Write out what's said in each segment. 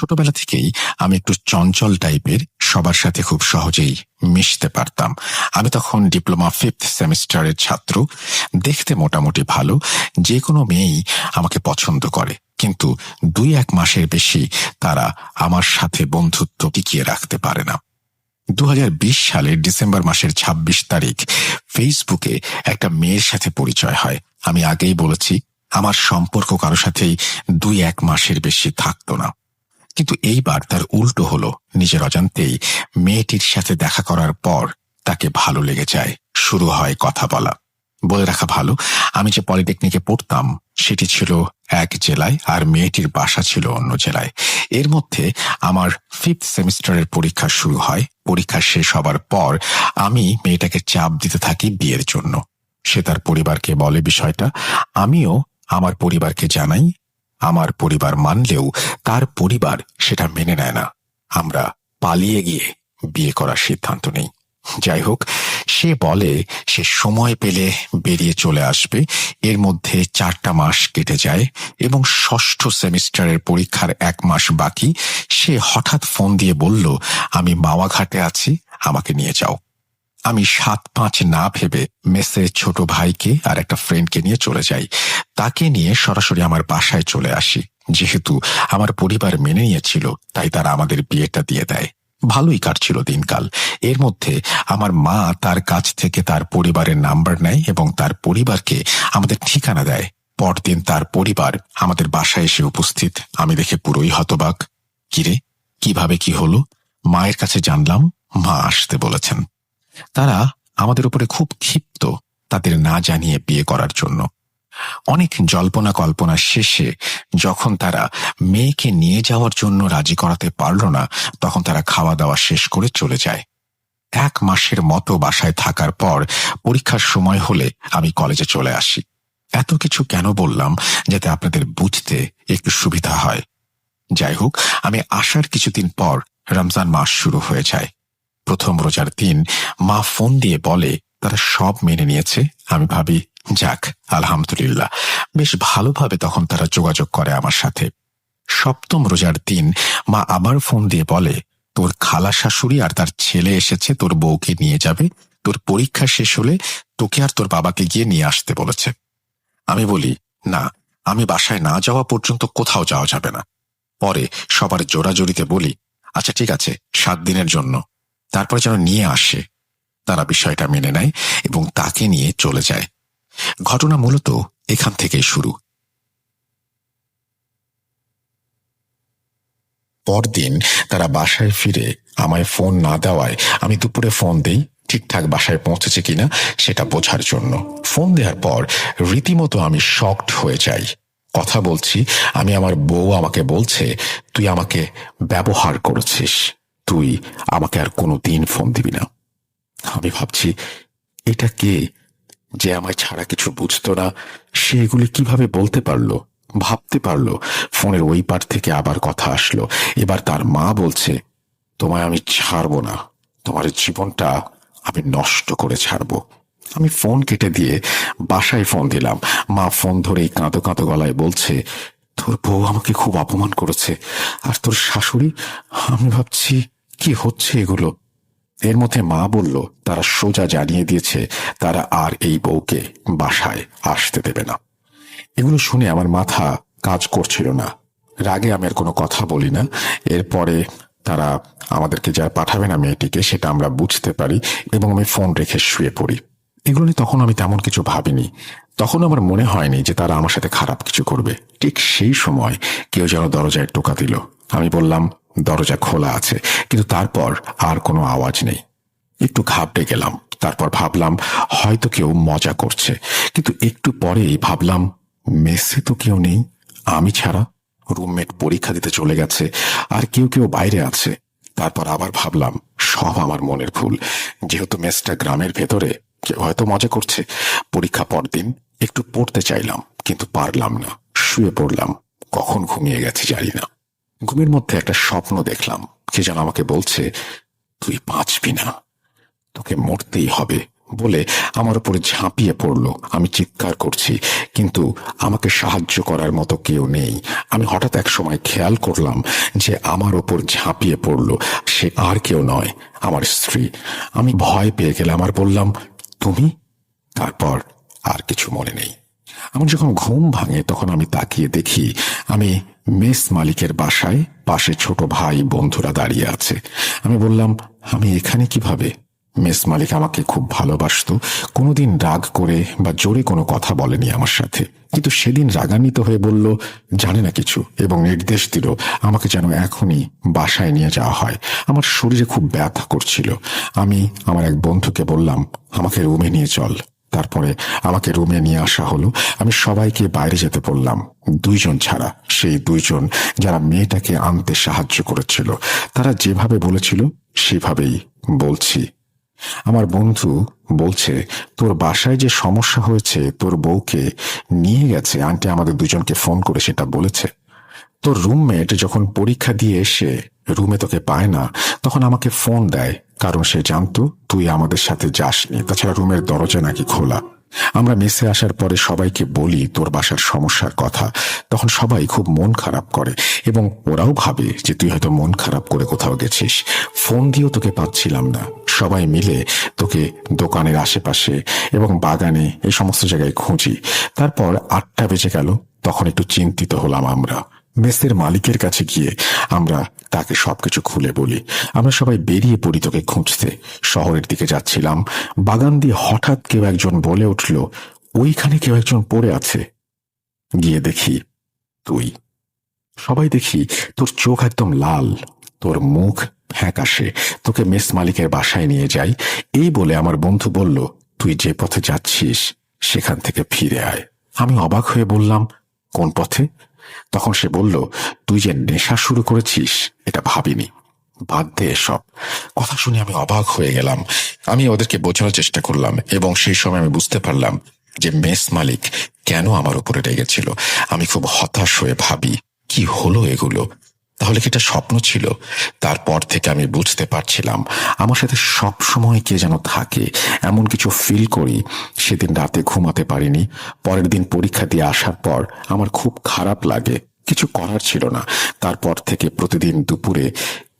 ছোটবেলা থেকেই আমি একটু চঞ্চল টাইপের, সবার সাথে খুব সহজেই মিশতে পারতাম। আমি তখন ডিপ্লোমা 5th সেমিস্টারের ছাত্র। দেখতে মোটামুটি ভালো, যে কোনো মেয়েই আমাকে পছন্দ করে, কিন্তু 2-1 মাসের বেশি তারা আমার সাথে বন্ধুত্ব টিকিয়ে রাখতে পারে না। 2020 সালের ডিসেম্বর মাসের 26 তারিখ ফেসবুকে একটা মেয়ের সাথে পরিচয় হয়। আমি আগেই বলেছি, আমার সম্পর্ক কারো সাথেই 2-1 মাসের বেশি থাকতো না, কিন্তু এইবার তার উল্টো হলো। নিজের অজান্তেই মেয়েটির সাথে দেখা করার পর তাকে ভালো লেগে যায়, শুরু হয় কথা বলা। বলে রাখা ভালো, আমি যে পলিটেকনিকে পড়তাম সেটি ছিল এক জেলায়, আর মেয়েটির বাসা ছিল অন্য জেলায়। এর মধ্যে আমার 5th সেমিস্টারের পরীক্ষা শুরু হয়। পরীক্ষা শেষ হবার পর আমি মেয়েটাকে চাপ দিতে থাকি বিয়ের জন্য। সে তার পরিবারকে বলে বিষয়টা, আমিও আমার পরিবারকে জানাই। আমার পরিবার মানলেও তার পরিবার সেটা মেনে নেয় না। আমরা পালিয়ে গিয়ে বিয়ে করার সিদ্ধান্ত নেই। যাই হোক, সে বলে সে সময় পেলে বেরিয়ে চলে আসবে। এর মধ্যে 4টা মাস কেটে যায় এবং 6ষ্ঠ সেমিস্টারের পরীক্ষার 1 মাস বাকি। সে হঠাৎ ফোন দিয়ে বলল, আমি মাওয়াঘাটে আছি, আমাকে নিয়ে যাও। আমি 7-5 না ভেবে মেসে ছোট ভাইকে আর একটা ফ্রেন্ডকে নিয়ে চলে যাই। তাকে নিয়ে সরাসরি আমার বাসায় চলে আসি। যেহেতু আমার পরিবার মেনে নিয়েছিল, তাই তারা আমাদের বিয়েটা দিয়ে দেয়। ভালোই কাটছিল দিনকাল। এর মধ্যে আমার মা তার কাছ থেকে তার পরিবারের নাম্বার নেয় এবং তার পরিবারকে আমাদের ঠিকানা দেয়। পরদিন তার পরিবার আমাদের বাসায় এসে উপস্থিত। আমি দেখে পুরোই হতবাক। কিরে, কিভাবে কি হলো? মায়ের কাছে জানলাম মা আসতে বলেছেন। তারা আমাদের উপরে খুব ক্ষিপ্ত, তাদের না জানিয়ে বিয়ে করার জন্য। অনেক জল্পনা কল্পনা শেষে যখন তারা মেয়েকে নিয়ে যাওয়ার জন্য রাজি করাতে পারল না, তখন তারা খাওয়া দাওয়া শেষ করে চলে যায়। 1 মাসের মতো বাসায় থাকার পর পরীক্ষার সময় হলে আমি কলেজে চলে আসি। এত কিছু কেন বললাম, যাতে আপনাদের বুঝতে একটু সুবিধা হয়। যাই হোক, আমি আসার কিছুদিন পর রমজান মাস শুরু হয়ে যায়। প্রথম রোজার দিন মা ফোন দিয়ে বলে তারা সব মেনে নিয়েছে। আমি ভাবি, যাক আলহামদুলিল্লাহ। বেশ ভালোভাবে তখন তারা যোগাযোগ করে আমার সাথে। 7ম রোজার দিন মা আবার ফোন দিয়ে বলে, তোর খালা শাশুড়ি আর তার ছেলে এসেছে, তোর বউকে নিয়ে যাবে। তোর পরীক্ষা শেষ হলে তোকে আর তোর বাবাকে গিয়ে নিয়ে আসতে বলেছে। আমি বলি, না, আমি বাসায় না যাওয়া পর্যন্ত কোথাও যাওয়া যাবে না। পরে সবার জোরাজোরিতে বলি, আচ্ছা ঠিক আছে, 7 দিনের জন্য, তারপর যেন নিয়ে আসে। তারা বিষয়টা মেনে নেয় এবং তাকে নিয়ে চলে যায়। ঘটনা মূলত এখান থেকেই শুরু। পরদিন তারা বাসায় ফিরে আমায় ফোন না দেওয়ায় আমি দুপুরে ফোন দেই, ঠিকঠাক বাসায় পৌঁছেছে কিনা সেটা বোঝার জন্য। ফোন দেওয়ার পর রীতিমতো আমি শকড হয়ে যাই। কথা বলছি, আমি আমার বউ আমাকে বলছে, তুই আমাকে ব্যবহার করেছিস, তুই আমাকে আর কোনোদিন ফোন দিবি না। আমি ভাবছি, এটা কে যে আমায় ছাড়া কিছু বুঝতো না? সে এগুলি কিভাবে বলতে পারলো, ভাবতে পারলো? ফোনের ওই পার থেকে আবার কথা আসলো। এবার তার মা বলছে, তোমায় আমি ছাড়বো না, তোমার জীবনটা আমি নষ্ট করে ছাড়বো। আমি ফোন কেটে দিয়ে বাসায় ফোন দিলাম। মা ফোন ধরেই কাঁদো কাঁদো গলায় বলছে, তোর বউ আমাকে খুব অপমান করেছে, আর তোর শাশুড়ি। আমি ভাবছি, কি হচ্ছে এগুলো? এর মধ্যে মা বলল তারা সোজা জানিয়ে দিয়েছে তারা আর এই বউকে বাসায় আসতে দেবে না। এগুলো শুনে আমার মাথা কাজ করছিল না। রাগে আমি আর কোনো কথা বলি না। এরপরে তারা আমাদেরকে যা পাঠাবে না মেয়েটিকে, সেটা আমরা বুঝতে পারি এবং আমি ফোন রেখে শুয়ে পড়ি। এগুলো নিয়ে তখন আমি তেমন কিছু ভাবিনি। তখন আমার মনে হয়নি যে তারা আমার সাথে খারাপ কিছু করবে। ঠিক সেই সময় কেউ যেন দরজায় টোকা দিল। আমি বললাম, দরজা খোলা আছে, কিন্তু তারপর আর কোনো আওয়াজ নেই। একটু ঘাবড়ে গেলাম। তারপর ভাবলাম হয়তো কেউ মজা করছে, কিন্তু একটু পরেই ভাবলাম মেসে তো কেউ নেই আমি ছাড়া। রুমমেট পরীক্ষা দিতে চলে গেছে, আর কেউ কেউ বাইরে আছে। তারপর আবার ভাবলাম সব আমার মনের ভুল, যেহেতু মেসটা গ্রামের ভেতরে, কেউ হয়তো মজা করছে। পরীক্ষা পরদিন একটু পড়তে চাইলাম, কিন্তু পারলাম না। শুয়ে পড়লাম। কখন ঘুমিয়ে গেছি জানি না। ঘুমের মধ্যে একটা স্বপ্ন দেখলাম, কে যেন আমাকে বলছে, তুই বাঁচবি না, তোকে মরতেই হবে, বলে আমার উপরে ঝাঁপিয়ে পড়ল। আমি চিৎকার করছি, কিন্তু আমাকে সাহায্য করার মতো কেউ নেই। আমি হঠাৎ এক সময় খেয়াল করলাম যে আমার ওপর ঝাঁপিয়ে পড়ল সে আর কেউ নয়, আমার স্ত্রী। আমি ভয় পেয়ে গেলাম আর বললাম, তুমি? তারপর আর কিছু মনে নেই। আমার যখন ঘুম ভাঙে তখন আমি তাকিয়ে দেখি আমি মেস মালিকের বাসায়, পাশে ছোট ভাই বন্ধুরা দাঁড়িয়ে আছে। আমি বললাম, আমি এখানে কিভাবে? মেস মালিক আমাকে খুব ভালোবাসতো, কোনোদিন রাগ করে বা জোরে কোনো কথা বলেনি আমার সাথে, কিন্তু সেদিন রাগান্বিত হয়ে বলল জানে না কিছু এবং নির্দেশ দিল আমাকে যেন এখনই বাসায় নিয়ে যাওয়া হয়। আমার শরীরে খুব ব্যথা করছিল। আমি আমার এক বন্ধুকে বললাম, আমাকে রুমে নিয়ে চল। তারপরে আমাকে রুমে নিয়ে আসা হলো। আমি সবাইকে বাইরে যেতে বললাম, 2 জন ছাড়া, সেই 2 জন যারা মেয়েটাকে আনতে সাহায্য করেছিল। তারা যেভাবে বলেছিল সেভাবেই বলছি। আমার বন্ধু বলছে, তোর বাসায় যে সমস্যা হয়েছে, তোর বউকে নিয়ে গেছে, আন্টি আমাদের 2 জনকে ফোন করে সেটা বলেছে। তোর রুমমেট যখন পরীক্ষা দিয়ে এসে রুমে তোকে পায় না, তখন আমাকে ফোন দেয়, কারণ সে জানতো তুই আমাদের সাথে যাসনি। তাছাড়া রুমের দরজা নাকি খোলা। আমরা মেসে আসার পরে সবাইকে বলি তোর বাসার সমস্যার কথা, তখন সবাই খুব মন খারাপ করে এবং ওরাও ভাবে যে তুই হয়তো মন খারাপ করে কোথাও গেছিস। ফোন দিয়েও তোকে পাচ্ছিলাম না। সবাই মিলে তোকে দোকানের আশেপাশে এবং বাগানে এই সমস্ত জায়গায় খুঁজি। তারপর 8টা বেজে গেল। তখন একটু চিন্তিত হলাম। আমরা মেসের মালিকের কাছে গিয়ে আমরা তাকে সবকিছু খুলে বলি। আমরা সবাই বেরিয়ে পড়ি তোকে খুঁজতে। শহরের দিকে যাচ্ছিলাম, বাগান দিয়ে হঠাৎ কেউ একজন বলে উঠল, ওইখানে কেউ একজন পড়ে আছে। গিয়ে দেখি তুই। সবাই দেখি তোর চোখ একদম লাল, তোর মুখ ফ্যাকাশে। তোকে মেস মালিকের বাসায় নিয়ে যাই। এই বলে আমার বন্ধু বলল, তুই যে পথে যাচ্ছিস সেখান থেকে ফিরে আয়। আমি অবাক হয়ে বললাম, কোন পথে? তখন সে বলল, তুই যে নেশা শুরু করেছিস এটা ভাবিনি। বাদ দে এসব। কথা শুনে আমি অবাক হয়ে গেলাম। আমি ওদেরকে বোঝানোর চেষ্টা করলাম এবং সেই সময় আমি বুঝতে পারলাম যে মেস মালিক কেন আমার উপরে রেগেছিল। আমি খুব হতাশ হয়ে ভাবি, কি হলো এগুলো? তাহলে কি এটা স্বপ্ন ছিল? তারপর থেকে আমি বুঝতে পারছিলাম আমার সাথে সব সময় কে যেন থাকে, এমন কিছু ফিল করি। সেদিন রাতে ঘুমাতে পারিনি। পরের দিন পরীক্ষা দিয়ে আসার পর আমার খুব খারাপ লাগে। কিছু করার ছিল না। তারপর থেকে প্রতিদিন দুপুরে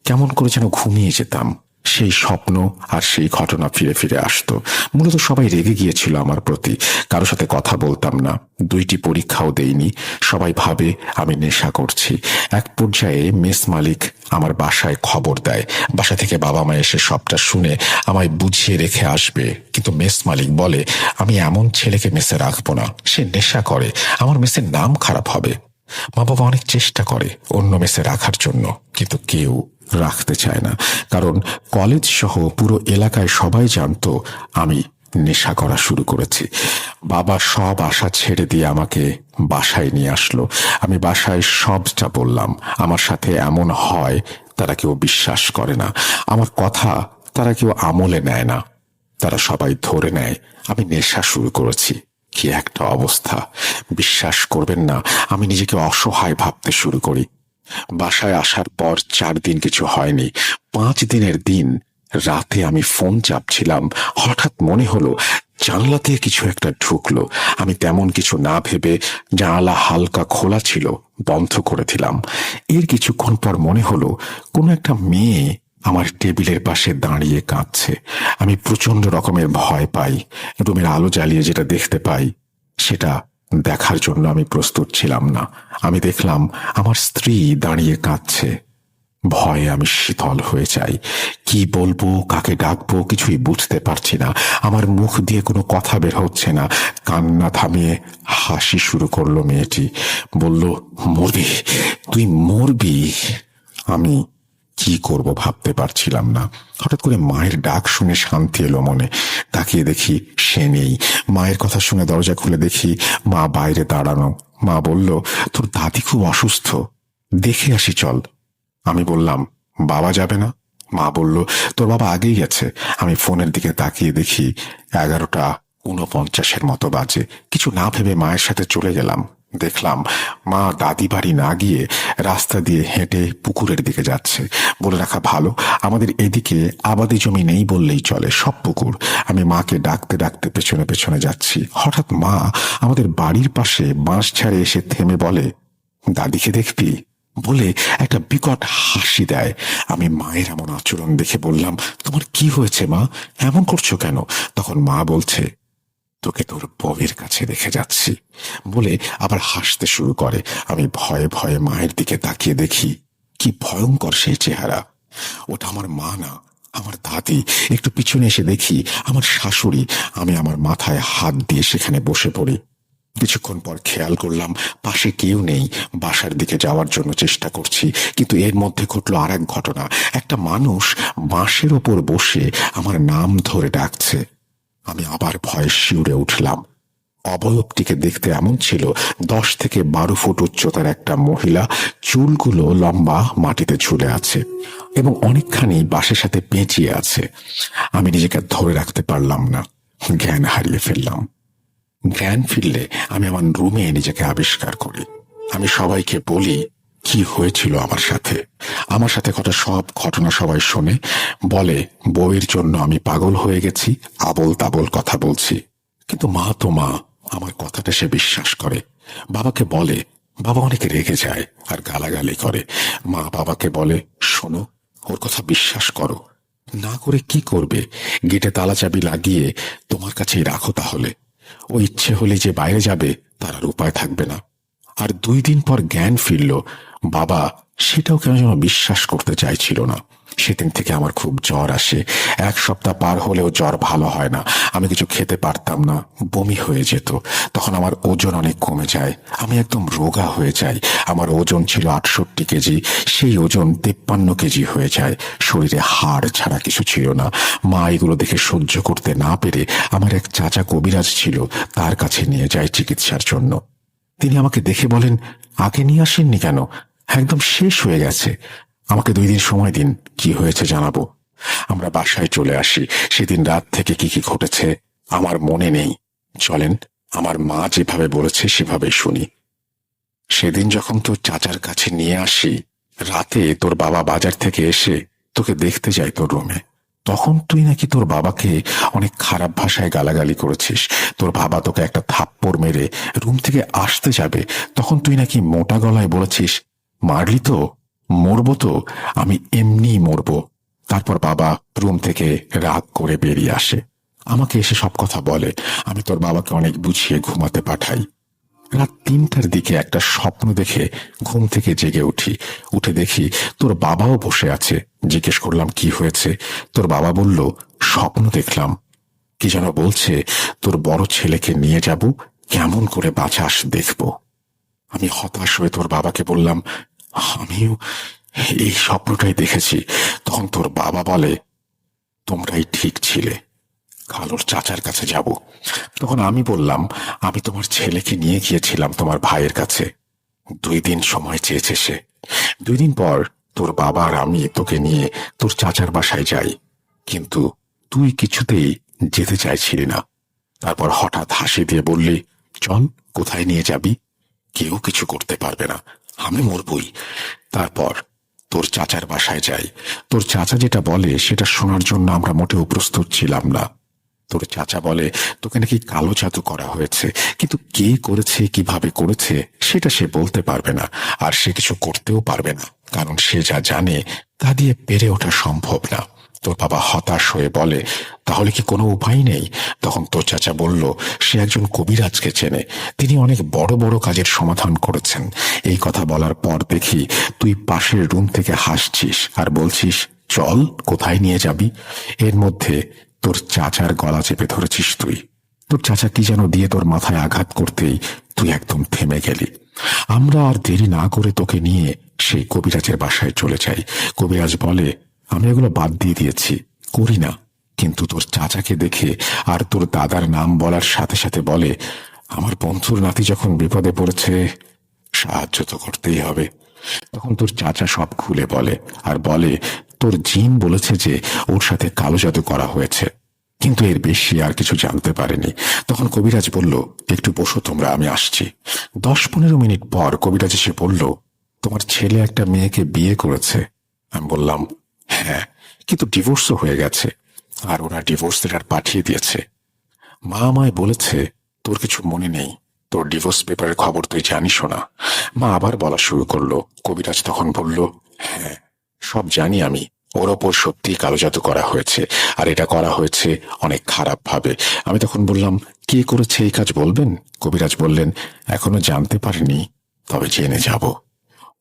কেমন করে যেন ঘুমিয়ে যেতাম। সেই স্বপ্ন আর সেই ঘটনা ফিরে ফিরে আসতো। মূলত সবাই রেগে গিয়েছিল আমার প্রতি। কারো সাথে কথা বলতাম না। 2টি পরীক্ষাও দেইনি। সবাই ভাবে আমি নেশা করছি। এক পর্যায়ে মেস মালিক আমার বাসায় খবর দেয়। বাসা থেকে বাবা মা এসে সবটা শুনে আমায় বুঝিয়ে রেখে আসবে, কিন্তু মেস মালিক বলে আমি এমন ছেলেকে মেসে রাখবো না। সে নেশা করে, আমার মেসের নাম খারাপ হবে। মা বাবা অনেক চেষ্টা করে অন্য মেসে রাখার জন্য, কিন্তু কেউ রাখতে চায় না। কারণ কলেজ সহ পুরো এলাকায় সবাই জানতো আমি নেশা করা শুরু করেছি। বাবা সব আশা ছেড়ে দিয়ে আমাকে বাসায় নিয়ে আসলো। আমি বাসায় সবটা বললাম। আমার সাথে এমন হয় তারা কেউ বিশ্বাস করে না। আমার কথা তারা কেউ আমলে নেয় না। তারা সবাই ধরে নেয় আমি নেশা শুরু করেছি। কি একটা অবস্থা! বিশ্বাস করবেন না, আমি নিজেকে অসহায় ভাবতে শুরু করি। বাসায় আসার পর 4 দিন কিছু হয়নি। 5 দিনের দিন রাতে আমি ফোন চাপছিলাম। হঠাৎ মনে হলো জানলাতে কিছু একটা ঢুকলো। আমি তেমন কিছু না ভেবে জানালা হালকা খোলা ছিল, বন্ধ করে দিলাম। এর কিছুক্ষণ পর মনে হলো কোনো একটা মেয়ে আমার টেবিলের পাশে দাঁড়িয়ে কাঁদছে। আমি প্রচন্ড রকমের ভয় পাই। রুমের আলো জ্বালিয়ে যেটা দেখতে পাই সেটা দেখার জন্য আমি প্রস্তুত ছিলাম না। আমি দেখলাম আমার স্ত্রী দাঁড়িয়ে কাঁদছে। ভয়ে আমি শীতল হয়ে যাই। কি বলবো, কাকে ডাকবো কিছুই বুঝতে পারছি না। আমার মুখ দিয়ে কোনো কথা বের হচ্ছে না। কান্না থামিয়ে হাসি শুরু করলো মেয়েটি। বলল, মরবি, তুই মরবি। আমি কি করব ভাবতে পারছিলাম না। হঠাৎ করে মায়ের ডাক শুনে শান্তি এলো মনে। তাকিয়ে দেখি সে নেই। মায়ের কথা শুনে দরজা খুলে দেখি মা বাইরে দাঁড়ানো। মা বলল, তোর দাদি খুব অসুস্থ, দেখে আসি চল। আমি বললাম, বাবা যাবে না? মা বলল, তোর বাবা আগেই গেছে। আমি ফোনের দিকে তাকিয়ে দেখি 11:49 মতো বাজে। কিছু না ভেবে মায়ের সাথে চলে গেলাম। দেখলাম মা দাদি বাড়ি না গিয়ে রাস্তা দিয়ে হেঁটে পুকুরের দিকে যাচ্ছে। বলে রাখা ভালো, আমাদের এদিকে আবাদি জমি নেই বললেই চলে, সব পুকুর। আমি মাকে ডাকতে ডাকতে পেছনে পেছনে যাচ্ছি। হঠাৎ মা আমাদের বাড়ির পাশে বাঁশ ঝাড়ে এসে থেমে বলে, দাদিকে দেখবি? বলে একটা বিকট হাসি দেয়। আমি মায়ের এমন আচরণ দেখে বললাম, তোমার কি হয়েছে মা, এমন করছো কেন? তখন মা বলছে, তোকে তোর বউয়ের কাছে রেখে যাচ্ছি, বলে আবার হাসতে শুরু করে। আমি ভয়ে ভয়ে মায়ের দিকে তাকিয়ে দেখি, কি ভয়ঙ্কর সেই চেহারা। ওটা আমার মা না, আমার দাদি। একটু পিছনে এসে দেখি আমার শাশুড়ি। আমি আমার মাথায় হাত দিয়ে সেখানে বসে পড়ি। কিছুক্ষণ পর খেয়াল করলাম পাশে কেউ নেই। বাসার দিকে যাওয়ার জন্য চেষ্টা করছি, কিন্তু এর মধ্যে ঘটল আর এক ঘটনা। একটা মানুষ বাঁশের ওপর বসে আমার নাম ধরে ডাকছে। আমি আবার ভয়ে শিউরে উঠলাম। অবয়বটিকে দেখতে এমন ছিল 10 থেকে 12 ফুট উচ্চতার একটা মহিলা, চুলগুলো লম্বা, মাটিতে ঝুলে আছে এবং অনেকখানি বাঁশের সাথে পেঁচিয়ে আছে। আমি নিজেকে ধরে রাখতে পারলাম না, জ্ঞান হারিয়ে ফেললাম। জ্ঞান ফিরলে আমি আমার রুমে নিজেকে আবিষ্কার করি। আমি সবাইকে বলি কি হয়েছিল আমার সাথে। আমার সাথে ঘটা সব ঘটনা সবাই শোনে, বলে বউয়ের জন্য আমি পাগল হয়ে গেছি, আবল তাবল কথা বলছি। কিন্তু মা তো মা, আমার কথাটা সে বিশ্বাস করে। বাবাকে বলে, বাবা অনেক রেগে যায় আর গালাগালি করে। মা বাবাকে বলে, শোনো, ওর কথা বিশ্বাস করো। না করে কি করবে? গেটে তালা চাবি লাগিয়ে তোমার কাছেই রাখো তাহলে। ও ইচ্ছে হলে যে বাইরে যাবে তার আর উপায় থাকবে না। আর 2 দিন পর জ্ঞান ফিরল। বাবা সেটাও কেন যেন বিশ্বাস করতে চাইছিল না। সেদিন থেকে আমার খুব জ্বর আসে। 1 সপ্তাহ পার হলেও জ্বর ভালো হয় না। আমি কিছু খেতে পারতাম না, বমি হয়ে যেত। তখন আমার ওজন অনেক কমে যায়, আমি একদম রোগা হয়ে যাই। আমার ওজন ছিল 68 কেজি, সেই ওজন 53 কেজি হয়ে যায়। শরীরে হাড় ছাড়া কিছু ছিল না। মা এগুলো দেখে সহ্য করতে না পেরে আমার এক চাচা কবিরাজ ছিল, তার কাছে নিয়ে যায় চিকিৎসার জন্য। তিনি আমাকে দেখে বলেন, আগে নিয়ে আসেননি কেন? একদম শেষ হয়ে গেছে। আমাকে 2 দিন সময় দিন, কি হয়েছে জানাবো। আমরা বাসায় চলে আসি। সেদিন রাত থেকে কি কি ঘটেছে আমার মনে নেই। চলেন আমার মা যেভাবে বলেছে সেভাবেই শুনি। সেদিন যখন তোর চাচার কাছে নিয়ে আসি, রাতে তোর বাবা বাজার থেকে এসে তোকে দেখতে যায় তোর রুমে। তখন তুই নাকি তোর বাবাকে অনেক খারাপ ভাষায় গালাগালি করেছিস। তোর বাবা তোকে একটা থাপ্পড় মেরে রুম থেকে আসতে যাবে, তখন তুই নাকি মোটা গলায় বলেছিস, মারলি তো, মরবো তো, আমি এমনি মরবো। তারপর বাবা রুম থেকে রাগ করে বেরিয়ে আসে, আমাকে এসে সব কথা বলে। আমি তোর বাবাকে অনেক বুঝিয়ে ঘুমাতে পাঠাই। রাত 3টার দিকে একটা স্বপ্ন দেখে ঘুম থেকে জেগে উঠি। উঠে দেখি তোর বাবাও বসে আছে। জিজ্ঞেস করলাম কি হয়েছে। তোর বাবা বলল, স্বপ্ন দেখলাম, কি যেন বলছে, তোর বড় ছেলেকে নিয়ে যাব, কেমন করে বাঁচাস দেখব। আমি হতাশ হয়ে তোর বাবাকে বললাম, আমিও এই স্বপ্নটাই দেখেছি। তখন তোর বাবা বলে, তোমরাই ঠিক ছিলে, কালোর চাচার কাছে যাব। তখন আমি বললাম, আমি তোমার ছেলেকে নিয়ে গিয়েছিলাম তোমার ভাইয়ের কাছে। 2 দিন সময় চেয়েছে সে। 2 দিন পর তোর বাবা আর আমি তোকে নিয়ে তোর চাচার বাসায় যাই, কিন্তু তুই কিছুতেই যেতে চাইছিলি না। তারপর হঠাৎ হাসি দিয়ে বললি, চল, কোথায় নিয়ে যাবি? কেউ কিছু করতে পারবে না, আমি মরবই। তারপর তোর চাচার বাসায় যাই। তোর চাচা যেটা বলে সেটা শোনার জন্য আমরা মোটেও প্রস্তুত ছিলাম না। তোর চাচা বলে তোকে নাকি কালো জাদু করা হয়েছে, কিন্তু কে করেছে, কিভাবে করেছে সেটা সে বলতে পারবে না, আর সে কিছু করতেও পারবে না, কারণ সে যা জানে তা দিয়ে পেরে ওঠা সম্ভব না। তোর বাবা হতাশ হয়ে বলে, তাহলে কি কোনো উপায় নেই? তখন তোর চাচা বলল, সে একজন কবিরাজকে চেনে, তিনি অনেক বড় বড় কাজের সমাধান করেছেন। এই কথা বলার পর দেখি তুই পাশের রুম থেকে হাসছিস আর বলছিস, চল, কোথায় নিয়ে যাবি। এর মধ্যে তোর চাচার গলা চেপে ধরেছিস তুই। তোর চাচা কি যেন দিয়ে তোর মাথায় আঘাত করতেই তুই একদম থেমে গেলি। আমরা আর দেরি না করে তোকে নিয়ে সেই কবিরাজের বাসায় চলে যাই। কবিরাজ বলে, আমি এগুলো বাদ দিয়ে দিয়েছি, করি না। কিন্তু তোর চাচাকে দেখে আর তোর দাদার নাম বলার সাথে সাথে বলে, আমার বন্ধুর নাতি যখন বিপদে পড়েছে, সাহায্য তো করতেই হবে। তখন তোর চাচা সব খুলে বলে আর বলে, তোর জিন বলেছে যে ওর সাথে কালো জাদু করা হয়েছে। কিন্তু এর বেশি আর কিছু জানতে পারেনি। তখন কবিরাজ বলল, একটু বসো তোমরা, আমি আসছি। 10-15 মিনিট পর কবিরাজ এসে বলল, তোমার ছেলে একটা মেয়েকে বিয়ে করেছে। আমি বললাম, হ্যাঁ, কিন্তু ডিভোর্সও হয়ে গেছে, আর ওরা ডিভোর্স লেটার পাঠিয়ে দিয়েছে। মা আমায় বলেছে, তোর কিছু মনে নেই, তোর ডিভোর্স পেপারের খবর তুই জানিসও না। মা আবার বলা শুরু করলো। কবিরাজ তখন বলল, হ্যাঁ, সব জানি আমি। ওর ওপর সত্যি কালো জাদু করা হয়েছে, আর এটা করা হয়েছে অনেক খারাপ ভাবে। আমি তখন বললাম, কে করেছে এই কাজ বলবেন? কবিরাজ বললেন, এখনো জানতে পারিনি, তবে জেনে যাব।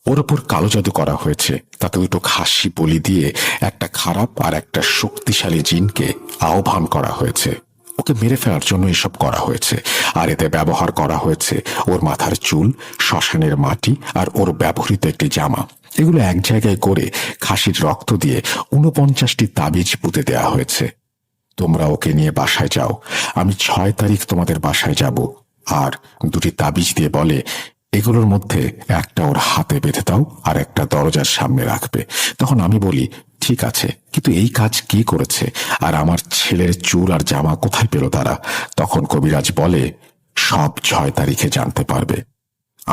ওর ওপর কালো জাদু করা হয়েছে, তাতে দুটো খাসি বলি দিয়ে একটা খারাপ আর একটা শক্তিশালী জিনকে আহ্বান করা হয়েছে। ওকে মেরে ফেলার জন্য এসব করা হয়েছে, আর এতে ব্যবহার করা হয়েছে ওর মাথার চুল, শ্মশানের মাটি আর ওর ব্যবহৃত একটি জামা। এগুলো এক জায়গায় করে খাসির রক্ত দিয়ে 49টি তাবিজ পুঁতে দেয়া হয়েছে। তোমরা ওকে নিয়ে বাসায় যাও, আমি 6 তারিখ তোমাদের বাসায় যাব। আর 2টি তাবিজ দিয়ে বলে, এগুলোর মধ্যে একটা ওর হাতে বেঁধে দাও আর একটা দরজার সামনে রাখবে। তখন আমি বলি, ঠিক আছে, কিন্তু এই কাজ কে করেছে, আর আমার ছেলের চুল আর জামা কোথায় পেল তারা? তখন কবিরাজ বলে, সব 6 তারিখে জানতে পারবে।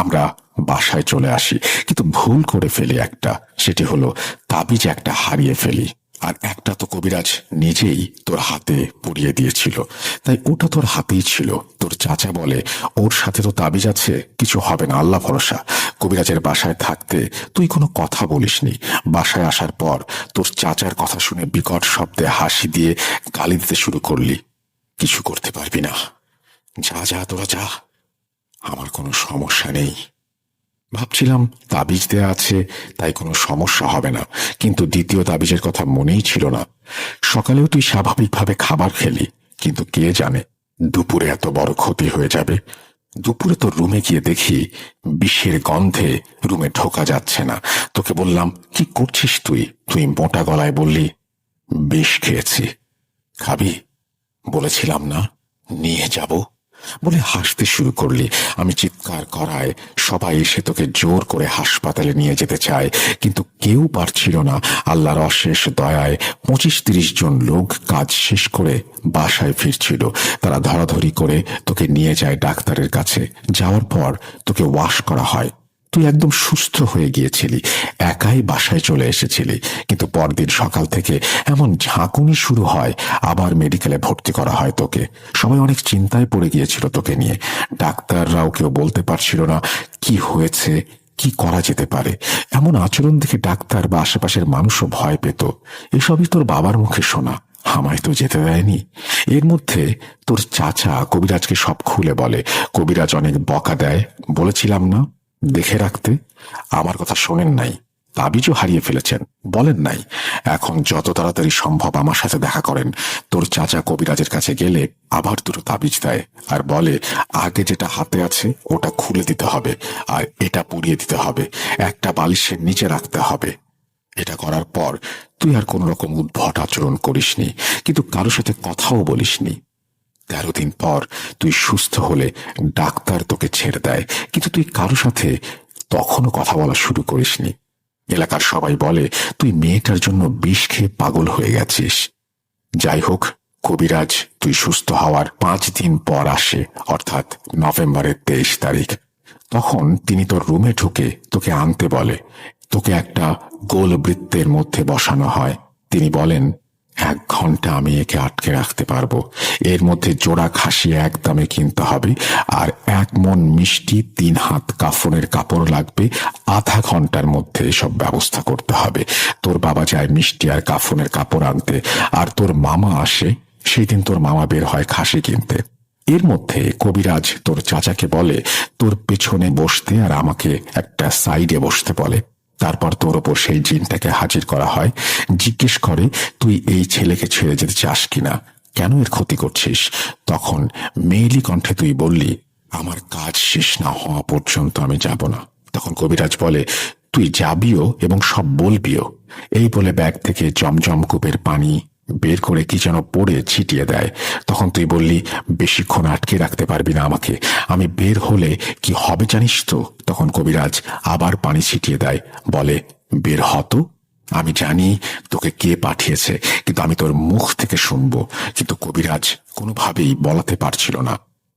আমরা বাসায় চলে আসি, কিন্তু ভুল করে ফেলি একটা, সেটি হলো তাবিজ একটা হারিয়ে ফেলি। আর একটা তো কবিরাজ নিজেই তোর হাতে পরিয়ে দিয়েছিল, তাই ওটা তোর হাতেই ছিল। তোর চাচা বলে, ওর সাথে তো তাবিজ আছে, কিছু হবে না, আল্লাহ ভরসা। কবিরাজের বাসায় থাকতে তুই কোনো কথা বলিসনি। বাসায় আসার পর তোর চাচার কথা শুনে বিকট শব্দে হাসি দিয়ে গালি দিতে শুরু করলি। কিছু করতে পারবি না, যা যা তোরা যা, আমার কোনো সমস্যা নেই। ভাবছিলাম তাবিজ দেয়া আছে, তাই কোনো সমস্যা হবে না, কিন্তু দ্বিতীয় তাবিজের কথা মনেই ছিল না। সকালেও তুই স্বাভাবিকভাবে খাবার খেলি, কিন্তু কে জানে দুপুরে এত বড় ক্ষতি হয়ে যাবে। দুপুরে তোর রুমে গিয়ে দেখি বিষের গন্ধে রুমে ঢোকা যাচ্ছে না। তোকে বললাম, কি করছিস তুই? তুই মোটা গলায় বললি, বিষ খেয়েছি। খাবি? বলেছিলাম না নিয়ে যাব, বলে হাসতে শুরু করলি। আমি চিৎকার করায় সবাই এসে তোকে জোর করে হাসপাতালে নিয়ে যেতে চায়, কিন্তু কেউ পারছিল না। আল্লাহর অশেষ দয়ায় 25-30 জন লোক কাজ শেষ করে বাসায় ফিরছিল। তারা ধরাধরি করে তোকে নিয়ে যায় ডাক্তারের কাছে। যাওয়ার পর তোকে ওয়াশ করা হয়। তুই একদম সুস্থ হয়ে গিয়েছিলি, একাই বাসায় চলে এসেছিলি। কিন্তু পরদিন সকাল থেকে এমন ঝাঁকুনি শুরু হয়, আবার মেডিকেলে ভর্তি করা হয় তোকে। সবাই অনেক চিন্তায় পড়ে গিয়েছিল তোকে নিয়ে। ডাক্তাররাও কেউ বলতে পারছিল না কি হয়েছে, কি করা যেতে পারে। এমন আচরণ দেখে ডাক্তার বা আশেপাশের মানুষও ভয় পেত। এসবই তোর বাবার মুখে শোনা, আমায় তো যেতে দেয়নি। এর মধ্যে তোর চাচা কবিরাজকে সব খুলে বলে। কবিরাজ অনেক বকা দেয়, বলেছিলাম না দেখে রাখতে। আমার কথা শোনেন নাই, তাবিজও হারিয়ে ফেলেছেন, বলেন নাই। এখন যত তাড়াতাড়ি সম্ভব আমার সাথে দেখা করেন। তোর চাচা কবিরাজের কাছে গেলে আবার 2টো তাবিজ দেয় আর বলে, আগে যেটা হাতে আছে ওটা খুলে দিতে হবে, আর এটা পুড়িয়ে দিতে হবে, একটা বালিশের নিচে রাখতে হবে। এটা করার পর তুই আর কোন রকম উদ্ভট আচরণ করিসনি, কিন্তু কারোর সাথে কথাও বলিসনি। 13 দিন পর তুই সুস্থ হলে ডাক্তার তোকে ছেড়ে দেয়, কিন্তু তুই কারো সাথে তখনও কথা বলা শুরু করিসনি। এলাকার সবাই বলে তুই মেয়েটার জন্য বিষ খেয়ে পাগল হয়ে গেছিস। যাই হোক, কবিরাজ তুই সুস্থ হওয়ার 5 দিন পর আসে, অর্থাৎ নভেম্বরের 23 তারিখ। তখন তিনি তোর রুমে ঢুকে তোকে আনতে বলে। তোকে একটা গোল বৃত্তের মধ্যে বসানো হয়। তিনি বলেন, 1 ঘন্টা আমি একে আটকে রাখতে পারবো। এর মধ্যে জোড়া খাসি একদমে কিনতে হবে, আর 1 মণ মিষ্টি, 3 হাত কাফনের কাপড় লাগবে। আধা ঘন্টার মধ্যে সব ব্যবস্থা করতে হবে। তোর বাবা যায় মিষ্টি আর কাফনের কাপড় আনতে, আর তোর মামা আসে। সেই দিন তোর মামা বের হয় খাসি কিনতে। এর মধ্যে কবিরাজ তোর চাচাকে বলে তোর পেছনে বসতে, আর আমাকে একটা সাইডে বসতে বলে। তারপর তোর ওপর সেই জিনটাকে হাজির করা হয়। জিজ্ঞেস করে, তুই এই ছেলেকে ছেড়ে যেতে চাস কিনা, কেন এর ক্ষতি করছিস? তখন মেয়েলি কণ্ঠে তুই বললি, আমার কাজ শেষ না হওয়া পর্যন্ত আমি যাব না। তখন কবিরাজ বলে, তুই যাবিও এবং সব বলবিও। এই বলে ব্যাগ থেকে জমজম কূপের পানি বের করে কি যেন পড়ে ছিটিয়ে দেয়। তখন তুই বললি, বেশিক্ষণ আটকে রাখতে পারবি না আমাকে, আমি বের হলে কি হবে জানিস তো? তখন কবিরাজ আবার পানি ছিটিয়ে দেয়, বলে, বের হতো। আমি জানি তোকে কে পাঠিয়েছে, কিন্তু আমি তোর মুখ থেকে শুনবো। কিন্তু কবিরাজ কোনোভাবেই বলাতে পারছিল না।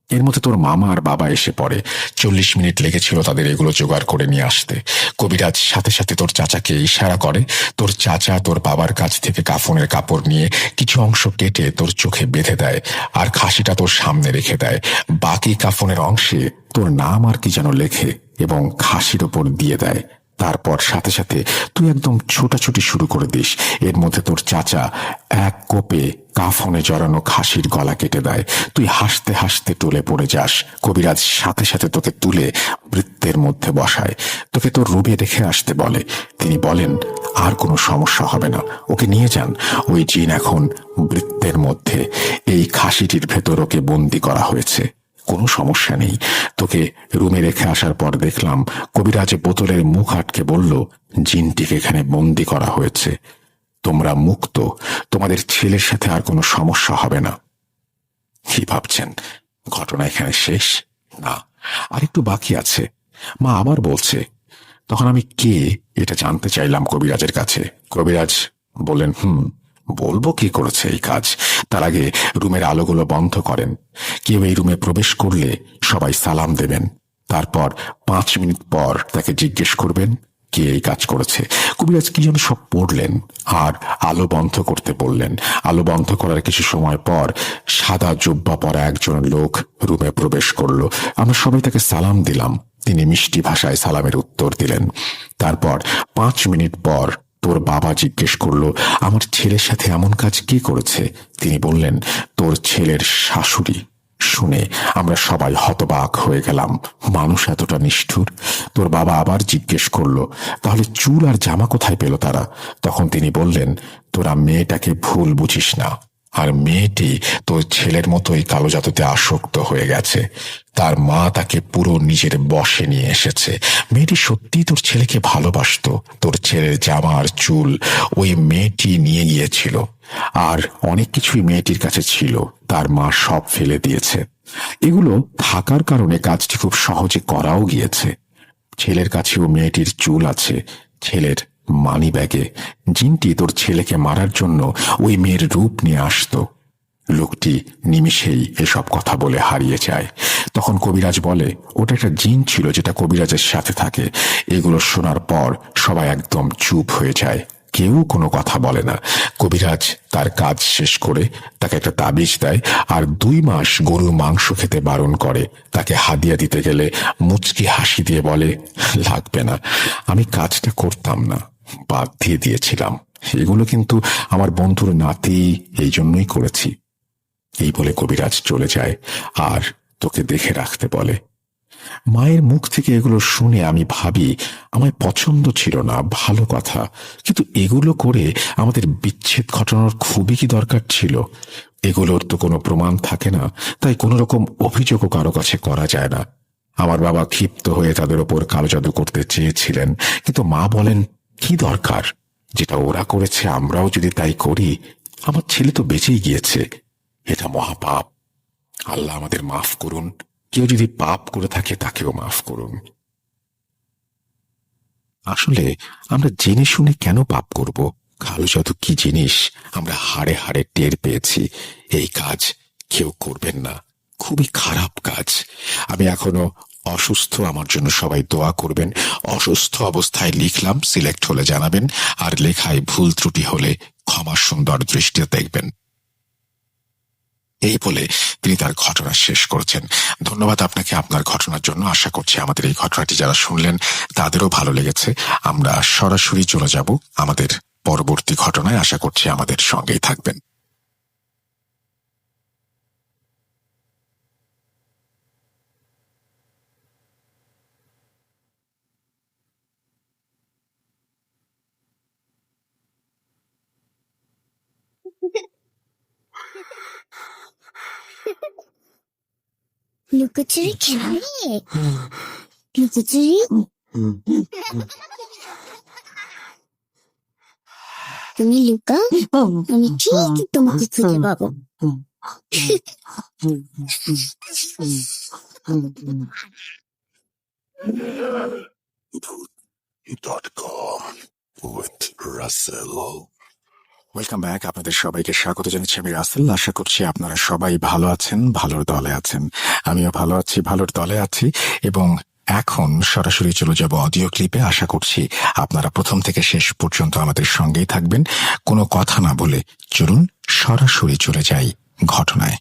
এর মধ্যে তোর মামা আর বাবা এসে পড়ে। 40 মিনিট লেগেছিল তাদের এগুলো জোগাড় করে নিয়ে আসতে। কবিরাজ সাথে সাথে তোর চাচাকে ইশারা করে। তোর চাচা তোর বাবার কাছ থেকে কাফনের কাপড় নিয়ে কিছু অংশ কেটে তোর চোখে বেঁধে দেয়, আর খাসিটা তোর সামনে রেখে দেয়। বাকি কাফনের অংশে তোর নাম আর কি যেন লেখে এবং খাসির ওপর দিয়ে দেয়। তারপর সাথে সাথে তুই একদম ছোটাছুটি শুরু করে দিস। এর মধ্যে তোর চাচা এক কোপে কাফনে জড়ানো খাসির গলা কেটে দেয়। তুই হাসতে হাসতে টলে পড়ে যাস। কবিরাজ সাথে সাথে তোকে তুলে বৃত্তের মধ্যে বসায়, তোকে তোর রুমে রেখে আসতে বলে। তিনি বলেন আর কোনো সমস্যা হবে না, ওকে নিয়ে যান। ওই জিন এখন বৃত্তের মধ্যে। এই খাসিটির ভেতর ওকে বন্দি করা হয়েছে, কোনো সমস্যা নেই। তোকে রুমে রেখে আসার পর দেখলাম কবিরাজ বোতলের মুখ আটকে বলল, জিনটিকে এখানে বন্দি করা হয়েছে, তোমরা মুক্ত, তোমাদের ছেলের সাথে আর কোনো সমস্যা হবে না। কি ভাবছেন ঘটনা এখানে শেষ? না, আরেকটু বাকি আছে। মা আবার বলছে। তখন আমি কে এটা জানতে চাইলাম কবিরাজের কাছে। কবিরাজ বললেন, বলবো কি করেছে এই কাজ। তার আগে রুমের আলোগুলো বন্ধ করেন। কেউ এই রুমে প্রবেশ করলে সবাই সালাম দেবেন। তারপর 5 মিনিট পর তাকে জিজ্ঞেস করবেন কে এই কাজ করেছে। কবিরাজ কি যেন সব পড়লেন আর আলো বন্ধ করতে বললেন। আলো বন্ধ করার কিছু সময় পর সাদা জুব্বা পরা একজন লোক রুমে প্রবেশ করলো। আমরা সবাই তাকে সালাম দিলাম। তিনি মিষ্টি ভাষায় সালামের উত্তর দিলেন। তারপর 5 মিনিট পর তোর বাবা জিজ্ঞেস করলো, আমার ছেলের সাথে এমন কাজ কে করেছে? তিনি বললেন, তোর ছেলের শাশুড়ি। শুনে আমরা সবাই হতবাক হয়ে গেলাম, মানুষ এতটা নিষ্ঠুর। তোর বাবা আবার জিজ্ঞেস করলো, তাহলে চুল আর জামা কোথায় পেল তারা? তখন তিনি বললেন, তোরা মেয়েটাকে ভুল বুঝিস না, আর মেয়েটি তোর ছেলের মতোই কালো জাদুতে আসক্ত হয়ে গেছে। তার মা তাকে পুরো নিজের বশে নিয়ে এসেছে। মেয়েটি সত্যিই তোর ছেলেকে ভালোবাসতো। তোর ছেলের জামা আর চুল ওই মেয়েটি নিয়ে গিয়েছিল, আর অনেক কিছুই মেয়েটির কাছে ছিল, তার মা সব ফেলে দিয়েছে। এগুলো থাকার কারণে কাজটি খুব সহজে করাও গিয়েছে। ছেলের কাছেও মেয়েটির চুল আছে, ছেলের মানি ব্যাগে। জিনটি তোর ছেলেকে মারার জন্য ওই মেয়ের রূপ নিয়ে আসতো। লোকটি নিমিষেই এসব কথা বলে হারিয়ে যায়। তখন কবিরাজ বলে, ওটা একটা জিন ছিল যেটা কবিরাজের সাথে থাকে। এগুলো শোনার পর সবাই একদম চুপ হয়ে যায়, কেউ কোনো কথা বলে না। কবিরাজ তার কাজ শেষ করে তাকে একটা তাবিজ দেয়, আর 2 মাস গরুর মাংস খেতে বারণ করে। তাকে হাদিয়া দিতে গেলে মুচকি হাসি দিয়ে বলে, লাগবে না, আমি কাজটা করতাম না, বাদ দিয়ে দিয়েছিলাম। এগুলো কিন্তু আমার বন্ধুর নাতি, এই জন্যই করেছি। এই বলে কবিরাজ চলে যায় আর তোকে দেখে রাখতে বলে। মায়ের মুখ থেকে এগুলো শুনে আমি ভাবি, আমায় পছন্দ ছিল না, ভালো কথা, কিন্তু এগুলো করে আমাদের বিচ্ছেদ ঘটানোর খুবই কি দরকার ছিল? এগুলোর তো কোনো প্রমাণ থাকে না, তাই কোনো রকম অভিযোগও কারো কাছে করা যায় না। আমার বাবা ক্ষিপ্ত হয়ে তাদের ওপর কালো জাদু করতে চেয়েছিলেন, কিন্তু মা বলেন, কি দরকার? যেটা ওরা করেছে আমরাও যদি তাই করি, আমার ছেলে তো বেঁচেই গিয়েছে। এটা মহাপাপ। আল্লাহ আমাদের মাফ করুন। কেউ যদি পাপ করে থাকে তাকেও মাফ করুন। আসলে আমরা জেনে শুনে কেন পাপ করব? কালো জাদু কি জিনিস আমরা হাড়ে হাড়ে টের পেয়েছি। এই কাজ কেউ করবেন না, খুবই খারাপ কাজ। আমি এখনো অসুস্থ, আমার জন্য সবাই দোয়া করবেন। অসুস্থ অবস্থায় লিখলাম, সিলেক্ট হলে জানাবেন, আর লেখায় ভুল ত্রুটি হলে ক্ষমা সুন্দর দৃষ্টিতে দেখবেন। এই বলে তিনি তার ঘটনা শেষ করেছেন। ধন্যবাদ আপনাকে আপনার ঘটনার জন্য। আশা করছি আমাদের এই ঘটনাটি যারা শুনলেন তাদেরও ভালো লেগেছে। আমরা সরাসরি চলে যাব আমাদের পরবর্তী ঘটনায়। আশা করছি আমাদের সঙ্গেই থাকবেন। লুকোচুরি খেলবে? লুকোচুরি তুমি লুকাও, আমি ঠিকই তোমাকে খুঁজে পাবো। Voot.com with Rasel, welcome back. আপনাদের সবাইকে স্বাগত জানাচ্ছি। আমি রাসেল। আশা করছি আপনারা সবাই ভালো আছেন, ভালোর দলে আছেন। আমিও ভালো আছি, ভালোর দলে আছি। এবং এখন সরাসরি চলে যাব অডিও ক্লিপে। আশা করছি আপনারা প্রথম থেকে শেষ পর্যন্ত আমাদের সঙ্গেই থাকবেন। কোনো কথা না বলে চলুন সরাসরি চলে যাই ঘটনায়।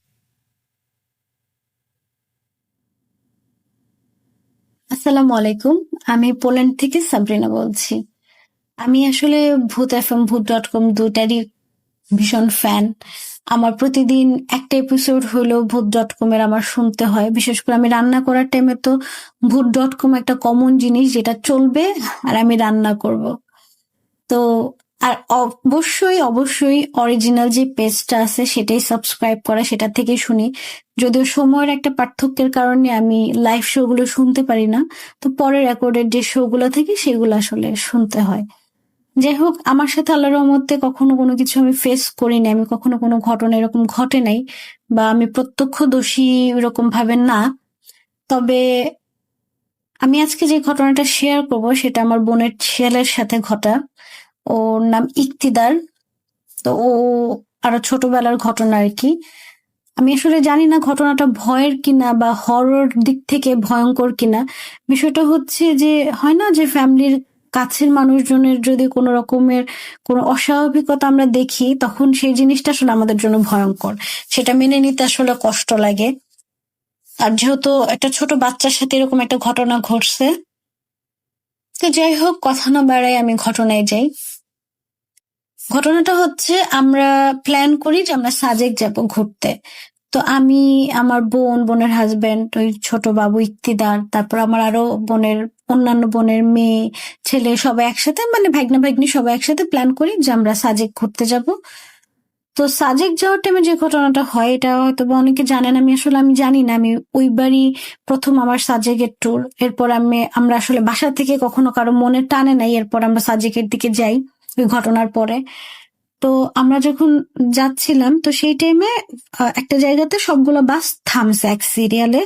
আসসালামু আলাইকুম। আমি পোল্যান্ড থেকে সাবরিনা বলছি। আমি আসলে ভূত এফএম, ভূত.com দুটারই ভীষণ ফ্যান। আমার প্রতিদিন একটা এপিসোড হলেও ভূত.com এর আমার শুনতে হয়। বিশেষ করে আমি রান্না করার টাইমে তো ভূত.com একটা কমন জিনিস, যেটা চলবে আর আমি রান্না করব। তো আর অবশ্যই অরিজিনাল যে পেজটা আছে সেটাই সাবস্ক্রাইব করা, সেটা থেকে শুনি। যদিও সময়ের একটা পার্থক্যের কারণে আমি লাইভ শো গুলো শুনতে পারি না, তো পরে রেকর্ডেড যে শো গুলো থেকে সেগুলো আসলে শুনতে হয়। যাই হোক, আমার সাথে আল্লাহর রহমতে কখনো কোনো কিছু আমি ফেস করিনি। আমি কখনো কোনো ঘটনা এরকম ঘটে নাই, বা আমি প্রত্যক্ষদর্শী এরকম ভাবে না। তবে আমি আজকে যে ঘটনাটা শেয়ার করব সেটা আমার বোনের ছেলের সাথে ঘটা। ওর নাম ইক্তিদার। তো ও আরো ছোটবেলার ঘটনা আর কি। আমি আসলে জানি না ঘটনাটা ভয়ের কিনা বা হরর দিক থেকে ভয়ঙ্কর কিনা। বিষয়টা হচ্ছে যে, হয় না যে ফ্যামিলির কাছের মানুষজনের যদি কোনো রকমের কোনো অস্বাভাবিকতা আমরা দেখি, তখন সেই জিনিসটা আসলে আমাদের জন্য ভয়ঙ্কর। সেটা মেনে নিতে আসলে কষ্ট লাগে। আর যেহেতু একটা ছোট বাচ্চার সাথে এরকম একটা ঘটনা ঘটছে, তো যাই হোক, কথা না বাড়াই আমি ঘটনায় যাই। ঘটনাটা হচ্ছে, আমরা প্ল্যান করি যে আমরা সাজেক যাব ঘুরতে। তো আমি, আমার বোনের হাজবেন্ড, ওই ছোট বাবু ইক্তিদার, তারপর আমার আরো অন্যান্য বোনের মেয়ে ছেলে সবাই একসাথে, মানে ভাগ্না ভাগ্নি সবাই একসাথে প্ল্যান করি যে আমরা সাজেক ঘুরতে যাব। তো সাজেক যাওয়ার টাইমে যে ঘটনাটা হয়, এটা হয়তো বা অনেকে জানেন, আমি জানি না। আমি ওইবারই প্রথম আমার সাজেকের ট্যুর। এরপর আমরা আসলে বাসা থেকে কখনো কারো মনে টানে নাই, এরপর আমরা সাজেকের দিকে যাই ওই ঘটনার পরে। তো আমরা যখন যাচ্ছিলাম, তো সেই টাইমে একটা জায়গাতে সবগুলো বাস থামছে এক সিরিয়ালে।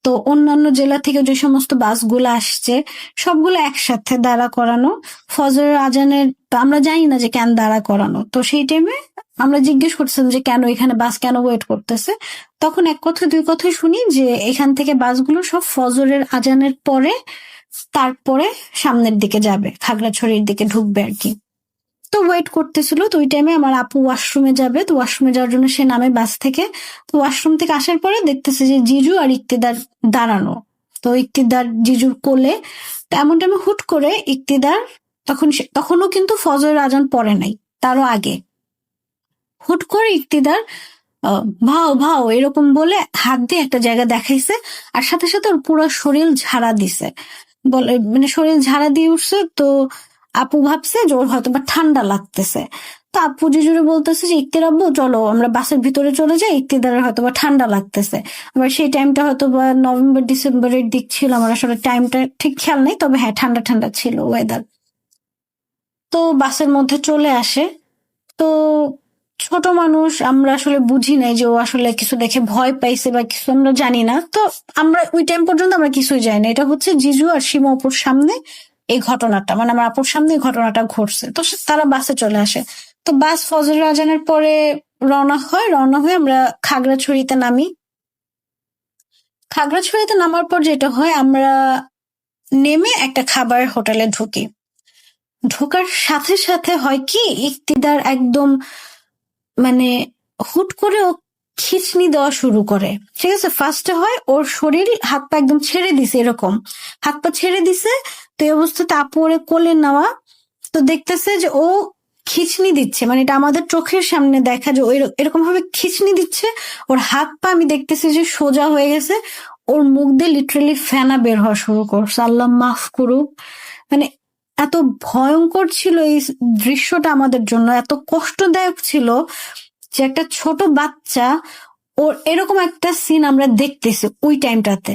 তো অন্যান্য জেলা থেকে যে সমস্ত বাসগুলো আসছে, সবগুলো একসাথে দাঁড়া করানো। ফজরের আজানের, তো আমরা জানি না যে কেন দাঁড়া করানো। তো সেই টাইমে আমরা জিজ্ঞেস করছিলাম যে কেন এখানে বাস কেন ওয়েট করতেছে। তখন এক কথা দুই কথাই শুনি যে এখান থেকে বাসগুলো সব ফজরের আজানের পরে, তারপরে সামনের দিকে যাবে, খাগড়াছড়ির দিকে ঢুকবে আর কি। তো ওয়েট করতেছিল। তো ওই টাইমে আমার আপু ওয়াশরুমে যাবে, তো ওয়াশরুমে যাওয়ার জন্য সে নামে বাস থেকে। তো ওয়াশরুম থেকে আসার পরে দেখতেছে যে জিজু আর ইক্তিদার দাঁড়ানো। তো ইক্তিদার জিজুর কোলে। তো এমন টাইমে হুট করে ইক্তিদার, তখনও কিন্তু ফজরের আজান পড়ে নাই, তারও আগে, হুট করে ইক্তিদার ভাও ভাও এরকম বলে হাত দিয়ে একটা জায়গা দেখাইছে। আর সাথে সাথে ওর পুরো শরীর ঝাড়া দিছে, বলে মানে শরীর ঝাড়া দিয়ে উঠছে। তো আপু ভাবছে যে ওর হয়তো বা ঠান্ডা লাগতেছে। তো আপু জিজুরে বলতেছে যে ইক্তির আব্বু চলো আমরা বাসের ভিতরে চলে যাই, ইক্তিদারের হয়তো বা ঠান্ডা লাগতেছে। আবার সেই টাইমটা হয়তো বা নভেম্বর ডিসেম্বরের দিক ছিল, আমার আসলে টাইমটা ঠিক খেয়াল নেই, তবে হ্যাঁ ঠান্ডা ঠান্ডা ছিল ওয়েদার। তো বাসের মধ্যে চলে আসে। তো ছোট মানুষ, আমরা আসলে বুঝি নাই যে ও আসলে কিছু দেখে ভয় পাইছে বা কিছু, আমরা জানি না। তো আমরা ওই টাইম পর্যন্ত আমরা কিছুই জানি না। এটা হচ্ছে জিজু আর সীমা অপুর সামনে এই ঘটনাটা, মানে আমার আপুর সামনে এই ঘটনাটা ঘটছে। তো তারা বাসে চলে আসে। তো বাস ফজর আজানের পরে রওনা হয়ে আমরা খাগড়াছড়িতে নামি। খাগড়াছড়িতে নামার পর যেটা হয়, আমরা নেমে একটা খাবার হোটেলে ঢুকি। ঢোকার সাথে সাথে হয় কি, ইক্তিদার একদম মানে হুট করে ও খিঁচনি দেওয়া শুরু করে। ঠিক আছে, ফার্স্টে হয় ওর শরীর হাত পা একদম ছেড়ে দিছে, এরকম হাত পা ছেড়ে দিছে। তো এই অবস্থাতে আপু ওরে কোলে নেওয়া। তো দেখতেছে যে ও খিঁচনি দিচ্ছে, মানে এটা আমাদের চোখের সামনে দেখা, যে ওই এরকম ভাবে খিঁচনি দিচ্ছে। ওর হাত পা আমি দেখতেছি যে সোজা হয়ে গেছে। ওর মুখ দিয়ে লিটারালি ফেনা বের হওয়া শুরু করছে, আল্লাহ মাফ করুক। মানে এত ভয়ঙ্কর ছিল এই দৃশ্যটা, আমাদের জন্য এত কষ্টদায়ক ছিল যে একটা ছোট বাচ্চা, ওর এরকম একটা সিন আমরা দেখতেছি ওই টাইমটাতে।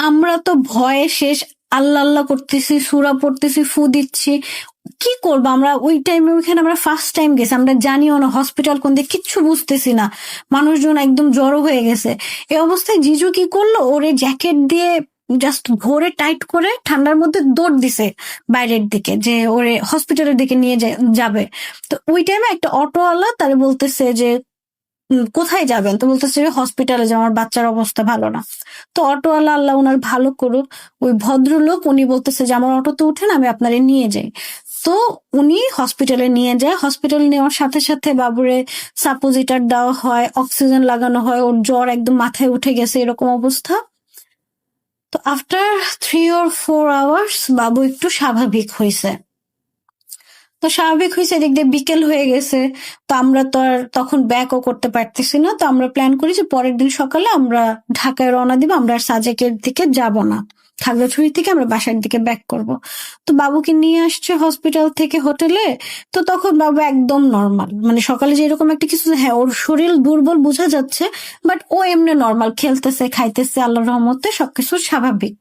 আমরা তো ভয়ে শেষ, আল্লাহ আল্লাহ করতেছি, সূরা পড়তেছি, ফু দিচ্ছি। কি করবো আমরা ওই টাইমে? ওইখানে আমরা ফার্স্ট টাইম গেছি, আমরা জানিও না হসপিটাল কোন দিকে, কিচ্ছু বুঝতেছি না। মানুষজন একদম জড়ো হয়ে গেছে। এই অবস্থায় জিজু কি করলো, ওরে জ্যাকেট দিয়ে জাস্ট ভোরে টাইট করে ঠান্ডার মধ্যে দৌড় দিছে বাইরের দিকে, যে ওরে হসপিটালের দিকে নিয়ে যাবে। তো ওই টাইমে একটা অটোওয়ালা তারে বলতেছে যে কোথায় যাবেন? তো বলতেছে যে হসপিটালে, যে আমার বাচ্চার অবস্থা ভালো না। তো অটোওয়ালা, আল্লাহ ওনার ভালো করুক, ওই ভদ্রলোক উনি বলতেছে যে আমার অটোতে উঠেন, আমি আপনারে নিয়ে যাই। তো উনি হসপিটালে নিয়ে যায়। হসপিটালে নেওয়ার সাথে সাথে বাবুরে সাপোজিটার দেওয়া হয়, অক্সিজেন লাগানো হয়, ওর জ্বর একদম মাথায় উঠে গেছে এরকম অবস্থা। তো আফটার 3 or 4 hours বাবু একটু স্বাভাবিক হয়েছে। তো স্বাভাবিক হয়েছে, এদিক দিয়ে বিকেল হয়ে গেছে। তো আমরা তো আর তখন ব্যাকও করতে পারতেছি না। তো আমরা প্ল্যান করি যে পরের দিন সকালে আমরা ঢাকায় রওনা দিব, আমরা আর সাজেকের দিকে যাব না, খাগড়াছড়ি থেকে আমরা বাসার দিকে ব্যাক করব। তো বাবুকে নিয়ে আসছে হসপিটাল থেকে হোটেলে। তো তখন বাবু একদম নর্মাল, মানে সকালে যেরকম একটা কিছু, হ্যাঁ ওর শরীর দুর্বল বোঝা যাচ্ছে, বাট ও এমনি নর্মাল, খেলতেছে, খাইতেছে, আল্লাহর রহমতে সবকিছু স্বাভাবিক।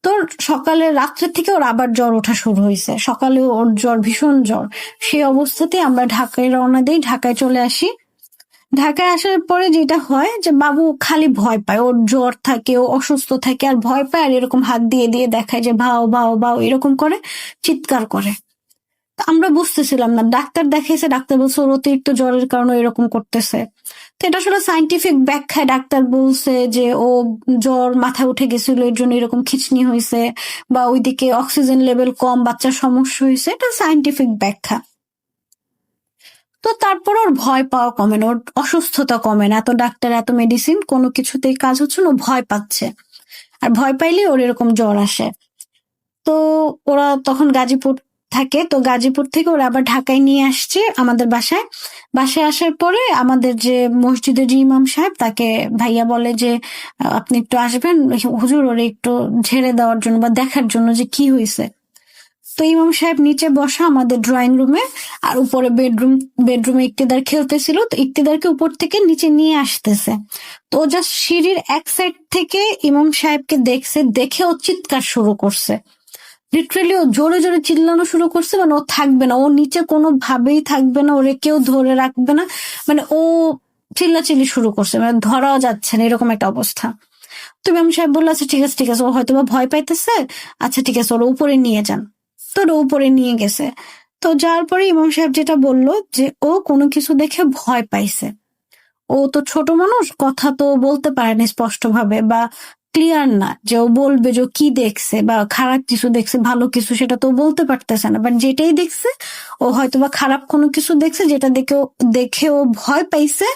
তো সকালে, রাত্রে থেকে ওর আবার জ্বর ওঠা শুরু হয়েছে। সকালে ওর জ্বর, ভীষণ জ্বর। সেই অবস্থাতে আমরা ঢাকায় রওনা দিই, ঢাকায় চলে আসি। ঢাকায় আসার পরে যেটা হয় যে বাবু খালি ভয় পায়, ওর জ্বর থাকে, ও অসুস্থ থাকে আর ভয় পায়, আর এরকম হাত দিয়ে দিয়ে দেখায় যে ভাও ভাও ভাও এরকম করে, চিৎকার করে। তো আমরা বুঝতেছিলাম না, ডাক্তার দেখাইছে, ডাক্তার বলছে ওর অতিরিক্ত জ্বরের কারণে এরকম করতেছে। তো এটা আসলে সাইন্টিফিক ব্যাখ্যায় ডাক্তার বলছে যে ও জ্বর মাথায় উঠে গেছিল, এর জন্য এরকম খিঁচনি হয়েছে, বা ওইদিকে অক্সিজেন লেভেল কম, বাচ্চার সমস্যা হয়েছে, এটা সাইন্টিফিক ব্যাখ্যা। তো তারপর ওর ভয় পাওয়া কমে না, ওর অসুস্থতা কমে না, এত ডাক্তার এত মেডিসিন কোনো কিছুতেই কাজ হচ্ছে না, ও ভয় পাচ্ছে। আর ভয় পাইলে ওর এরকম জ্বর আসে। তো ওরা তখন গাজীপুর থাকে, তো গাজীপুর থেকে ওরা আবার ঢাকায় নিয়ে আসছে আমাদের বাসায়। বাসায় আসার পরে আমাদের যে মসজিদের যে ইমাম সাহেব, তাকে ভাইয়া বলে যে আপনি একটু আসবেন হুজুর, ওরে একটু ঝেড়ে দেওয়ার জন্য বা দেখার জন্য যে কি হয়েছে। তো ইমাম সাহেব নিচে বসা আমাদের ড্রয়িং রুমে, আর উপরে বেডরুমে ইক্তিদার খেলতেছিল। তো ইক্তিদারকে উপর থেকে নিচে নিয়ে আসতেছে। তো ও জাস্ট সিঁড়ির এক সাইড থেকে ইমাম সাহেবকে দেখছে, দেখে ও চিৎকার শুরু করছে। লিটারেলি ও জোরে জোরে চিল্লানো শুরু করছে, মানে ও থাকবে না, ও নিচে কোনোভাবেই থাকবে না, ওরে কেউ ধরে রাখবে না, মানে ও চিল্লাচিল্লি শুরু করছে, মানে ধরাও যাচ্ছে না এরকম একটা অবস্থা। তো ইমাম সাহেব বললো আচ্ছা ঠিক আছে ঠিক আছে, ও হয়তো বা ভয় পাইতেছে, আচ্ছা ঠিক আছে ওরা উপরে নিয়ে যান। তো ওরা উপরে নিয়ে গেছে। তো যাওয়ার পরে ইমাম সাহেব যেটা বললো যে ও কোনো কিছু দেখে ভয় পাইছে। ও তো ছোট মানুষ, কথা তো বলতে পারেনি স্পষ্ট ভাবে, বা ক্লিয়ার না যে ও বলবে যে ও কি দেখছে, বা খারাপ কিছু দেখছে ভালো কিছু, সেটা তো ও বলতে পারতেছে না। বাট যেটাই দেখছে ও হয়তো বা খারাপ কোনো কিছু দেখছে, যেটা দেখে ও ভয় পাইছে।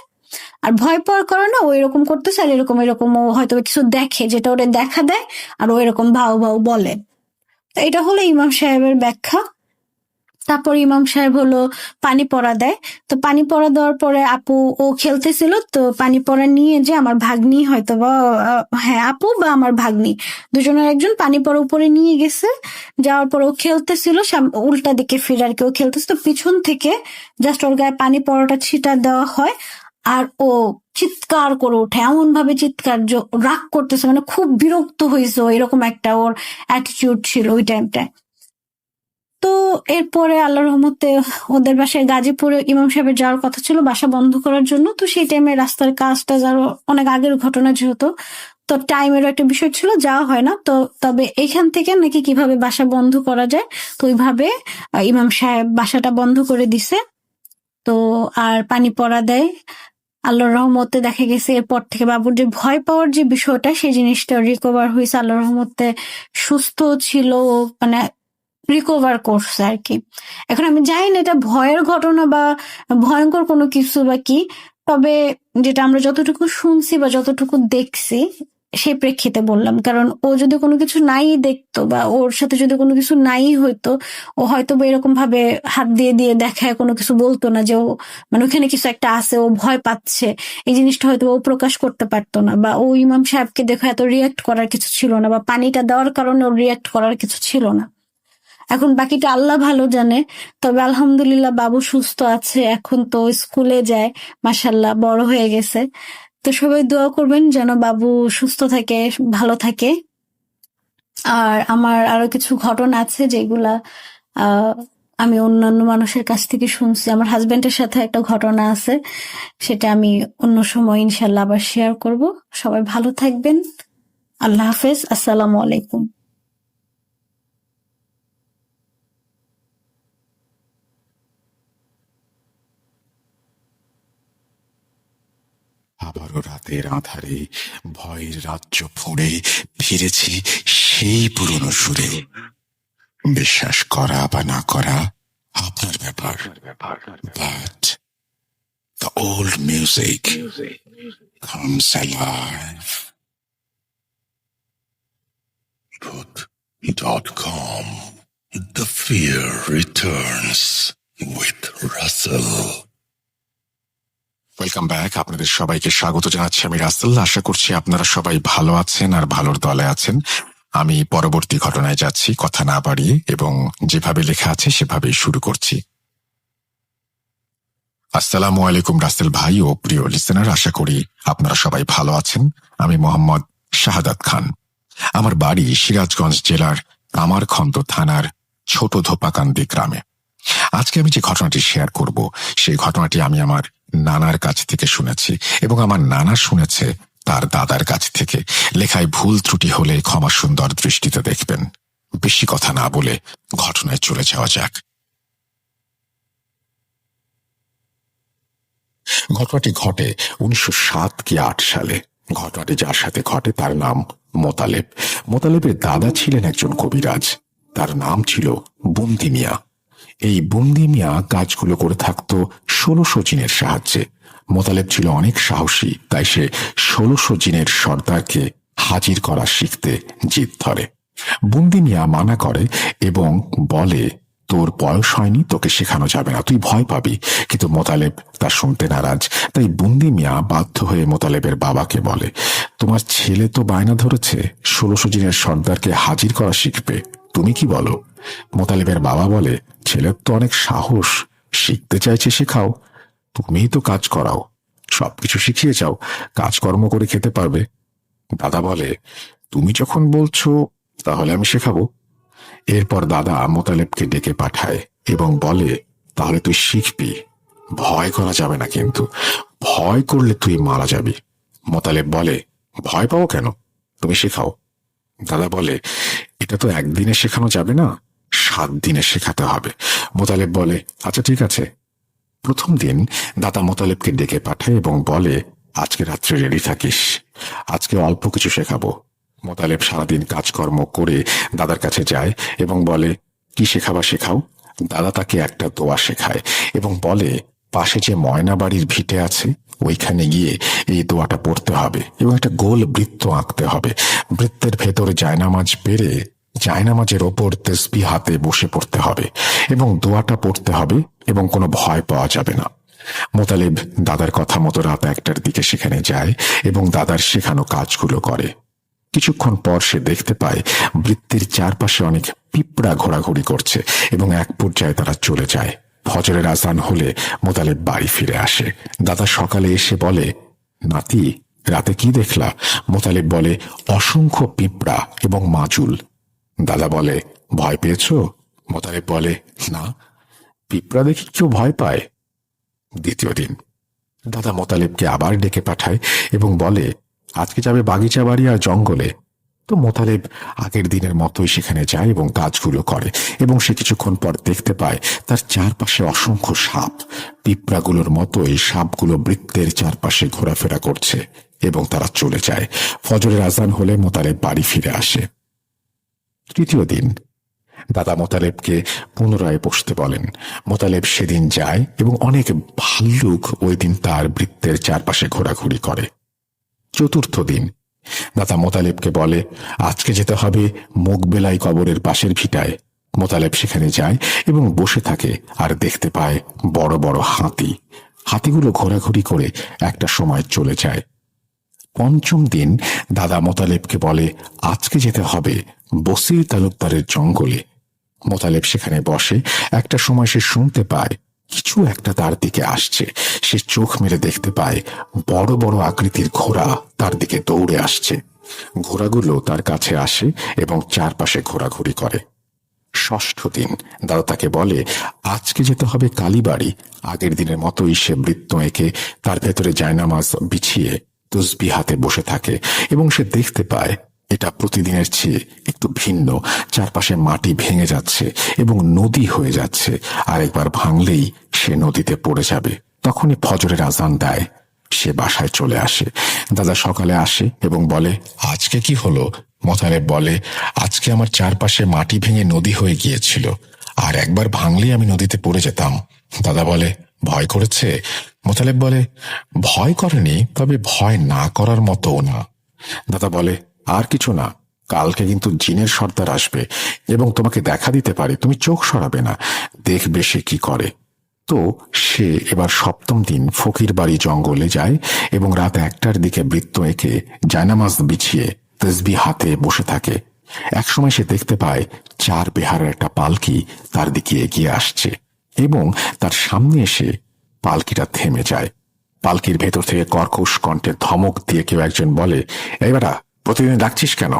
আর ভয় পাওয়ার কারণে ও এরকম করতেছে, আর এরকম এরকম ও হয়তো কিছু দেখে যেটা ওরে দেখা দেয়, আর ও এরকম ভাও ভাও বলে। তো এটা হলো ইমাম সাহেবের ব্যাখ্যা। তারপর ইমাম সাহেব হলো পানি পড়া দেয়। তো পানি পড়া দেওয়ার পরে আপু, ও খেলতেছিল, তো পানি পড়া নিয়ে যে আমার ভাগ্নি হয়তো বা, হ্যাঁ আপু বা আমার ভাগ্নি, দুজনের একজন পানি পড়া উপরে নিয়ে গেছে। যাওয়ার পর ও খেলতেছিল, উল্টা দিকে ফিরে আর কি ও খেলতেছে। তো পিছন থেকে জাস্ট ওর গায়ে পানি পড়াটা ছিটা দেওয়া হয়, আর ও চিৎকার করে ওঠে, এমন ভাবে চিৎকার যে রাগ করতেছে, মানে খুব বিরক্ত হয়েছে, এরকম একটা ওর অ্যাটিটিউড ছিল ওই টাইমটায়। তো এরপরে আল্লাহর রহমতে ওদের বাসায় গাজীপুরে ইমাম সাহেবের যাওয়ার কথা ছিল বাসা বন্ধ করার জন্য। তো সেই টাইমে রাস্তার কাজটা যারও অনেক আগের ঘটনা যেহেতু, তো টাইমেরও একটা বিষয় ছিল, যাওয়া হয় না। তো তবে এখান থেকে নাকি কিভাবে বাসা বন্ধ করা যায়, তো ওইভাবে ইমাম সাহেব বাসাটা বন্ধ করে দিছে। তো আর পানি পড়া দেয়। আল্লাহর রহমতে দেখা গেছে এরপর থেকে বাবুর যে ভয় পাওয়ার যে বিষয়টা, সেই জিনিসটা রিকভার হয়েছে, আল্লাহর রহমতে সুস্থ ছিল, মানে রিকভার করছে আর কি। এখন আমি জানি না এটা ভয়ের ঘটনা বা ভয়ঙ্কর কোনো কিছু বা কি, তবে যেটা আমরা যতটুকু শুনছি বা যতটুকু দেখছি সেই প্রেক্ষিতে বললাম। কারণ ও যদি কোনো কিছু নাই দেখতো, বা ওর সাথে যদি কোনো কিছু নাই হইতো, ও হয়তো বা এরকম ভাবে হাত দিয়ে দিয়ে দেখায় কোনো কিছু বলতো না যে ও, মানে ওখানে কিছু একটা আছে, ও ভয় পাচ্ছে, এই জিনিসটা হয়তো ও প্রকাশ করতে পারতো না, বা ও ইমাম সাহেবকে দেখে এত রিয়াক্ট করার কিছু ছিল না, বা পানিটা দেওয়ার কারণে ওর রিয়াক্ট করার কিছু ছিল না। এখন বাকিটা আল্লাহ ভালো জানে। তবে আলহামদুলিল্লাহ বাবু সুস্থ আছে, এখন তো স্কুলে যায়, মাশাল্লাহ বড় হয়ে গেছে। তো সবাই দোয়া করবেন যেন বাবু সুস্থ থাকে, ভালো থাকে। আর আমার আরো কিছু ঘটনা আছে যেগুলা আহ আমি অন্যান্য মানুষের কাছ থেকে শুনছি। আমার হাজবেন্ডের সাথে একটা ঘটনা আছে, সেটা আমি অন্য সময় ইনশাল্লাহ আবার শেয়ার করব। সবাই ভালো থাকবেন। আল্লাহ হাফেজ, আসসালামু আলাইকুম। আবারও রাতের আঁধারে ভয়ের রাজ্য ফুঁড়ে ফিরেছি সেই পুরনো সুরে। বিশ্বাস করা বা না করা আপনার ব্যাপার, but the old music comes alive. Put.com. The fear returns with Russell. Welcome back. আপনাদের সবাইকে স্বাগত জানাচ্ছি আমি রাসেল। আশা করছি আপনারা সবাই ভালো আছেন আর ভালোর দলে আছেন। আমি পরবর্তী ঘটনায় যাচ্ছি কথা না বাড়িয়ে, এবং যেভাবে লেখা আছে সেভাবেই শুরু করছি। আসসালামু আলাইকুম রাসেল ভাই ও প্রিয় লিসেনার, আশা করি আপনারা সবাই ভালো আছেন। আমি মোহাম্মদ শাহাদাত খান। আমার বাড়ি সিরাজগঞ্জ জেলার কামারখন্দ থানার ছোট ধোপাকান্দি গ্রামে। আজকে আমি যে ঘটনাটি শেয়ার করব সেই ঘটনাটি আমি আমার নানার কাছ থেকে শুনেছি, এবং আমার নানা শুনেছে তার দাদার কাছ থেকে। লেখায় ভুল ত্রুটি হলে ক্ষমা সুন্দর দৃষ্টিতে দেখবেন। বেশি কথা না বলে ঘটনায় চলে যাওয়া যাক। ঘটনাটি ঘটে 1907 কি 8 সালে। ঘটনাটি যার সাথে ঘটে তার নাম মোতালেব। মোতালেবের দাদা ছিলেন একজন কবিরাজ। তার নাম ছিল বন্দি মিয়া। এই বন্দি মিয়া কাজগুলো করে থাকত 1600 জিনের সাহায্যে। মোতালেব ছিল অনেক সাহসী, তাই সে 1600 জিনের সর্দারকে হাজির করা শিখতে জিদ ধরে। বন্দি মিয়া মানা করে এবং বলে, তোর বয়স হয়নি, তোকে শেখানো যাবে না, তুই ভয় পাবি। কিন্তু মোতালেব তা শুনতে নারাজ। তাই বন্দি মিয়া বাধ্য হয়ে মোতালেবের বাবাকে বলে, তোমার ছেলে তো বায়না ধরেছে 1600 জিনের সর্দারকে হাজির করা শিখবে, তুমি কি বলো? মোতালেবের বাবা বলে, ছেলের তো অনেক সাহস, শিখতে চাইছে, শেখাও। তুমিই তো কাজ করাও, সবকিছু শিখিয়ে যাও, কাজকর্ম করে খেতে পারবে। দাদা বলে, তুমি যখন বলছো তাহলে আমি শেখাবো। এরপর দাদা মোতালেবকে ডেকে পাঠায় এবং বলে, তাহলে তুই শিখবি, ভয় করা যাবে না, কিন্তু ভয় করলে তুই মারা যাবি। মোতালেব বলে, ভয় পাও কেন, তুমি শেখাও। দাদা বলে, এটা তো একদিনে শেখানো যাবে না, 7 দিনে শেখাতে হবে। মোতালেব বলে, আচ্ছা ঠিক আছে। প্রথম দিন দাদা মোতালেবকে ডেকে পাঠায় এবং বলে, আজকে রাত্রে রেডি থাকিস, আজকে অল্প কিছু শেখাবো। মোতালেব সারাদিন কাজকর্ম করে দাদার কাছে যায় এবং বলে, কি শেখাবা শেখাও। দাদা তাকে একটা দোয়া শেখায় এবং বলে, পাশে যে ময়না বাড়ির ভিটে আছে ওইখানে গিয়ে এই দোয়াটা পড়তে হবে এবং একটা গোল বৃত্ত আঁকতে হবে। বৃত্তের ভেতরে জায়নামাজ পেরে জায়নামাজের ওপর তসবিহ হাতে বসে পড়তে হবে এবং দোয়াটা পড়তে হবে এবং কোনো ভয় পাওয়া যাবে না। মোতালেব দাদার কথা মতো রাত 1টার দিকে সেখানে যায় এবং দাদার শেখানো কাজগুলো করে। কিছুক্ষণ পর সে দেখতে পায় বৃত্তের চারপাশে অনেক পিঁপড়া ঘোরাঘুরি করছে এবং এক পর্যায়ে তারা চলে যায়। ফজরের আজান হলে মোতালেব বাড়ি ফিরে আসে। দাদা সকালে এসে বলে, নাতি রাতে কি দেখলা? মোতালেব বলে, অসংখ্য পিঁপড়া এবং মাজুল। দাদা বলে, ভয় পেয়েছ? মোতালেব বলে, না, পিঁপড়া দেখি কেউ ভয় পায়? দ্বিতীয় দিন দাদা মোতালেবকে আবার ডেকে পাঠায় এবং বলে, আজকে যাবে বাগিচা বাড়ি আর জঙ্গলে। তো মোতালেব আগের দিনের মতোই সেখানে যায় এবং কাজগুলো করে এবং সে কিছুক্ষণ পর দেখতে পায় তার চারপাশে অসংখ্য সাপ। পিঁপড়াগুলোর মতোই সাপগুলো বৃত্তের চারপাশে ঘোরাফেরা করছে এবং তারা চলে যায়। ফজরের আজান হলে মোতালেব বাড়ি ফিরে আসে। তৃতীয় দিন দাদা মোতালেবকে পুনরায় বসতে বলেন। মোতালেব সেদিন যায় এবং অনেক ভাল্লুক ওই দিন তার বৃত্তের চারপাশে ঘোরাঘুরি করে। চতুর্থ দিন দাদা মোতালেবকে বলে, আজকে যেতে হবে মুগবেলাই কবরের পাশের ভিটায়। মোতালেব সেখানে যায় এবং বসে থাকে আর দেখতে পায় বড় বড় হাতি। হাতিগুলো ঘোরাঘুরি করে একটা সময় চলে যায়। পঞ্চম দিন দাদা মোতালেবকে বলে, আজকে যেতে হবে বসির তালুকদারের জঙ্গলে। মোতালেব সেখানে বসে। একটা সময় সে শুনতে পায় কিছু একটা তার দিকে আসছে। সে চোখ মেরে দেখতে পায় বড় বড় আকৃতির ঘোড়া তার দিকে দৌড়ে আসছে। ঘোড়াগুলো তার কাছে আসে এবং চারপাশে ঘোরাঘুরি করে। ষষ্ঠ দিন দাদা তাকে বলে, আজকে যেতে হবে কালীবাড়ি। আগের দিনের মতোই সে বৃত্ত এঁকে তার ভেতরে জায়নামাজ বিছিয়ে তসবিহ হাতে বসে থাকে এবং সে দেখতে পায় এটা প্রতিদিনের চেয়ে একটু ভিন্ন। চারপাশে মাটি ভেঙে যাচ্ছে এবং নদী হয়ে যাচ্ছে, আর একবার ভাঙলেই সে নদীতে পড়ে যাবে। তখনই ফজরের আজান দেয়, সে বাসায় চলে আসে। দাদা সকালে আসে এবং বলে, আজকে কি হলো? মোতালেব বলে, আজকে আমার চারপাশে মাটি ভেঙে নদী হয়ে গিয়েছিল, আর একবার ভাঙলেই আমি নদীতে পড়ে যেতাম। দাদা বলে, ভয় করেছে? মোতালেব বলে, ভয় করেনি, তবে ভয় না করার মতোও না। দাদা বলে, আর কিছু না, কালকে কিন্তু জিনের সর্দার আসবে এবং তোমাকে দেখা দিতে পারে, তুমি চোখ সরাবে না, দেখবে সে কি করে। তো সে এবার সপ্তম দিন ফকির বাড়ি জঙ্গলে যায় এবং রাত 1টার দিকে বৃত্ত এঁকে জায়নামাজ বিছিয়ে তসবি হাতে বসে থাকে। একসময় সে দেখতে পায় 4 বেহারের একটা পালকি তার দিকে এগিয়ে আসছে এবং তার সামনে এসে পালকিটা থেমে যায়। পালকির ভেতর থেকে কর্কশ কণ্ঠে ধমক দিয়ে কেউ একজন বলে, এই বেটা, প্রতিদিন ডাকছিস কেন?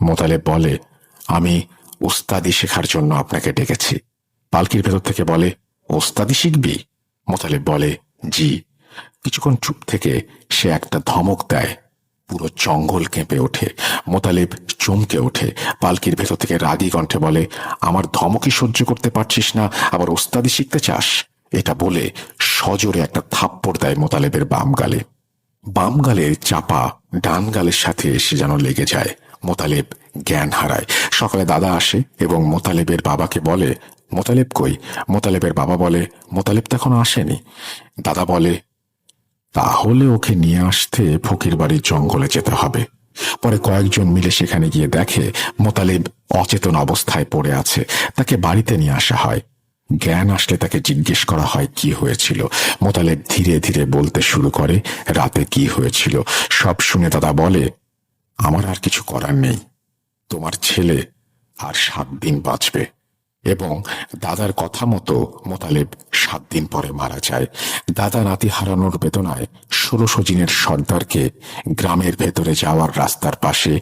মোতালেব বলে, আমি ওস্তাদি শেখার জন্য আপনাকে ডেকেছি। পালকির ভেতর থেকে বলে, ওস্তাদি শিখবি? মোতালেব বলে, জি। কিছুক্ষণ চুপ থেকে সে একটা ধমক দেয়, পুরো জঙ্গল কেঁপে ওঠে। মোতালেব চমকে ওঠে। পালকির ভেতর থেকে রাগী কণ্ঠে বলে, আমার ধমকই সহ্য করতে পারছিস না, আবার ওস্তাদি শিখতে চাস? এটা বলে সজোরে একটা থাপ্পড় দেয় মোতালেবের বাম গালে। বাম গালের চাপা ডান গালের সাথে এসে যেন লেগে যায়। মোতালেব জ্ঞান হারায়। সকালে দাদা আসে এবং মোতালেবের বাবাকে বলে, মোতালেব কই? মোতালেবের বাবা বলে, মোতালেব তো এখনো আসেনি। দাদা বলে, তাহলে ওকে নিয়ে আসতে ফকির বাড়ির জঙ্গলে যেতে হবে। পরে কয়েকজন মিলে সেখানে গিয়ে দেখে মোতালেব অচেতন অবস্থায় পড়ে আছে। তাকে বাড়িতে নিয়ে আসা হয়। জ্ঞান আসলে তাকে জিজ্ঞেস করা হয় কি হয়েছিল। মোতালেব ধীরে ধীরে বলতে শুরু করে রাতে কি হয়েছিল। সব শুনে দাদা বলে, আমার আর কিছু করার নেই, তোমার ছেলে আর 7 দিন বাঁচবে। এবং দাদার কথা মতো মোতালেব 7 দিন পরে মারা যায়। দাদা নাতি হারানোর বেদনায় 16 জিনের সর্দারকে গ্রামের ভেতরে যাওয়ার রাস্তার পাশে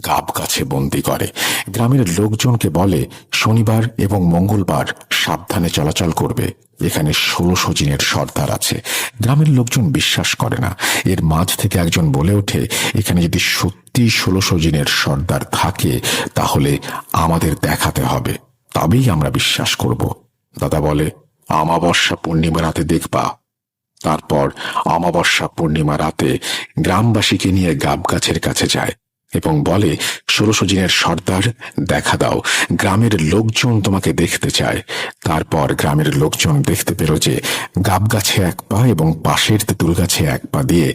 গাব গাছে বন্দি করে। গ্রামের লোকজনকে বলে, শনিবার এবং মঙ্গলবার সাবধানে চলাচল করবে, এখানে 16 জিনের সর্দার আছে। গ্রামের লোকজন বিশ্বাস করে না। এর মাঝ থেকে একজন বলে ওঠে, এখানে যদি সত্যি 16 জিনের সর্দার থাকে তাহলে আমাদের দেখাতে হবে, তবেই আমরা বিশ্বাস করব। দাদা বলে, অমাবস্যা পূর্ণিমা রাতে দেখবা। তারপর অমাবস্যা পূর্ণিমা রাতে গ্রামবাসীকে নিয়ে গাব গাছের কাছে যায় এবং বলে, 16 জিনের সর্দার দেখা দাও, গ্রামের লোকজন তোমাকে দেখতে চায়। তারপর গ্রামের লোকজন দেখতে পেল যে গাব গাছে 1 পা এবং পাশের তেঁতুল গাছে 1 পা দিয়ে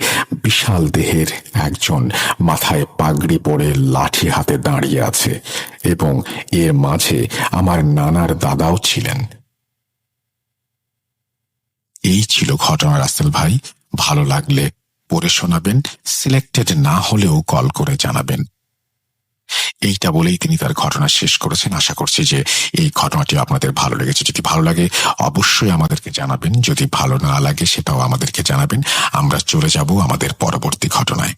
বিশাল দেহের একজন মাথায় পাগড়ি পরে লাঠি হাতে দাঁড়িয়ে আছে এবং এর মাঝে আমার নানার দাদাও ছিলেন। এই ছিল ঘটনা রাসেল ভাই। ভালো লাগলে পড়ে শোনাবেন, সিলেক্টেড না হলেও কল করে জানাবেন। এইটা বলেই তিনি তার ঘটনা শেষ করেছেন। আশা করছি যে এই ঘটনাটি আপনাদের ভালো লেগেছে। যদি ভালো লাগে অবশ্যই আমাদেরকে জানাবেন, যদি ভালো না লাগে সেটাও আমাদেরকে জানাবেন। আমরা চলে যাব আমাদের পরবর্তী ঘটনায়।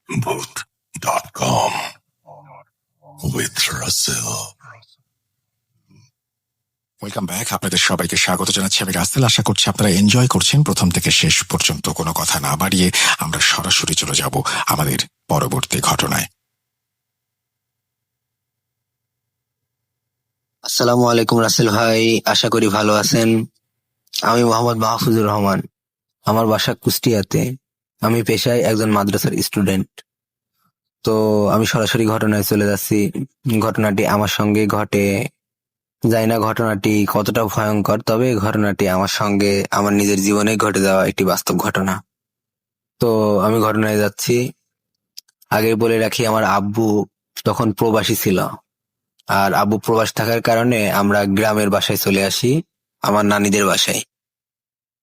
Booth.com with Russell. Welcome back. আপনাদের সবাইকে স্বাগত জানাচ্ছি। আমি রাসেল। আশা করছি আপনারা এনজয় করছেন প্রথম থেকে শেষ পর্যন্ত। কোনো কথা না বাড়িয়ে আমরা সরাসরি চলে যাব আমাদের পরবর্তী ঘটনায়। আসসালামু আলাইকুম রাসেল ভাই, আশা করি ভালো আছেন। আমি মোহাম্মদ মাহফুজুর রহমান, আমার বাসা কুষ্টিয়াতে। আমি পেশায় একজন মাদ্রাসার স্টুডেন্ট। তো আমি সরাসরি ঘটনায় চলে যাচ্ছি। ঘটনাটি আমার সঙ্গে ঘটে যায় না। ঘটনাটি কতটা ভয়ঙ্কর, তবে ঘটনাটি আমার সঙ্গে আমার নিজের জীবনে ঘটে যাওয়া একটি বাস্তব ঘটনা। তো আমি ঘটনায় যাচ্ছি। আগে বলে রাখি, আমার আব্বু তখন প্রবাসী ছিল, আর আব্বু প্রবাস থাকার কারণে আমরা গ্রামের বাসায় চলে আসি, আমার নানীদের বাসায়।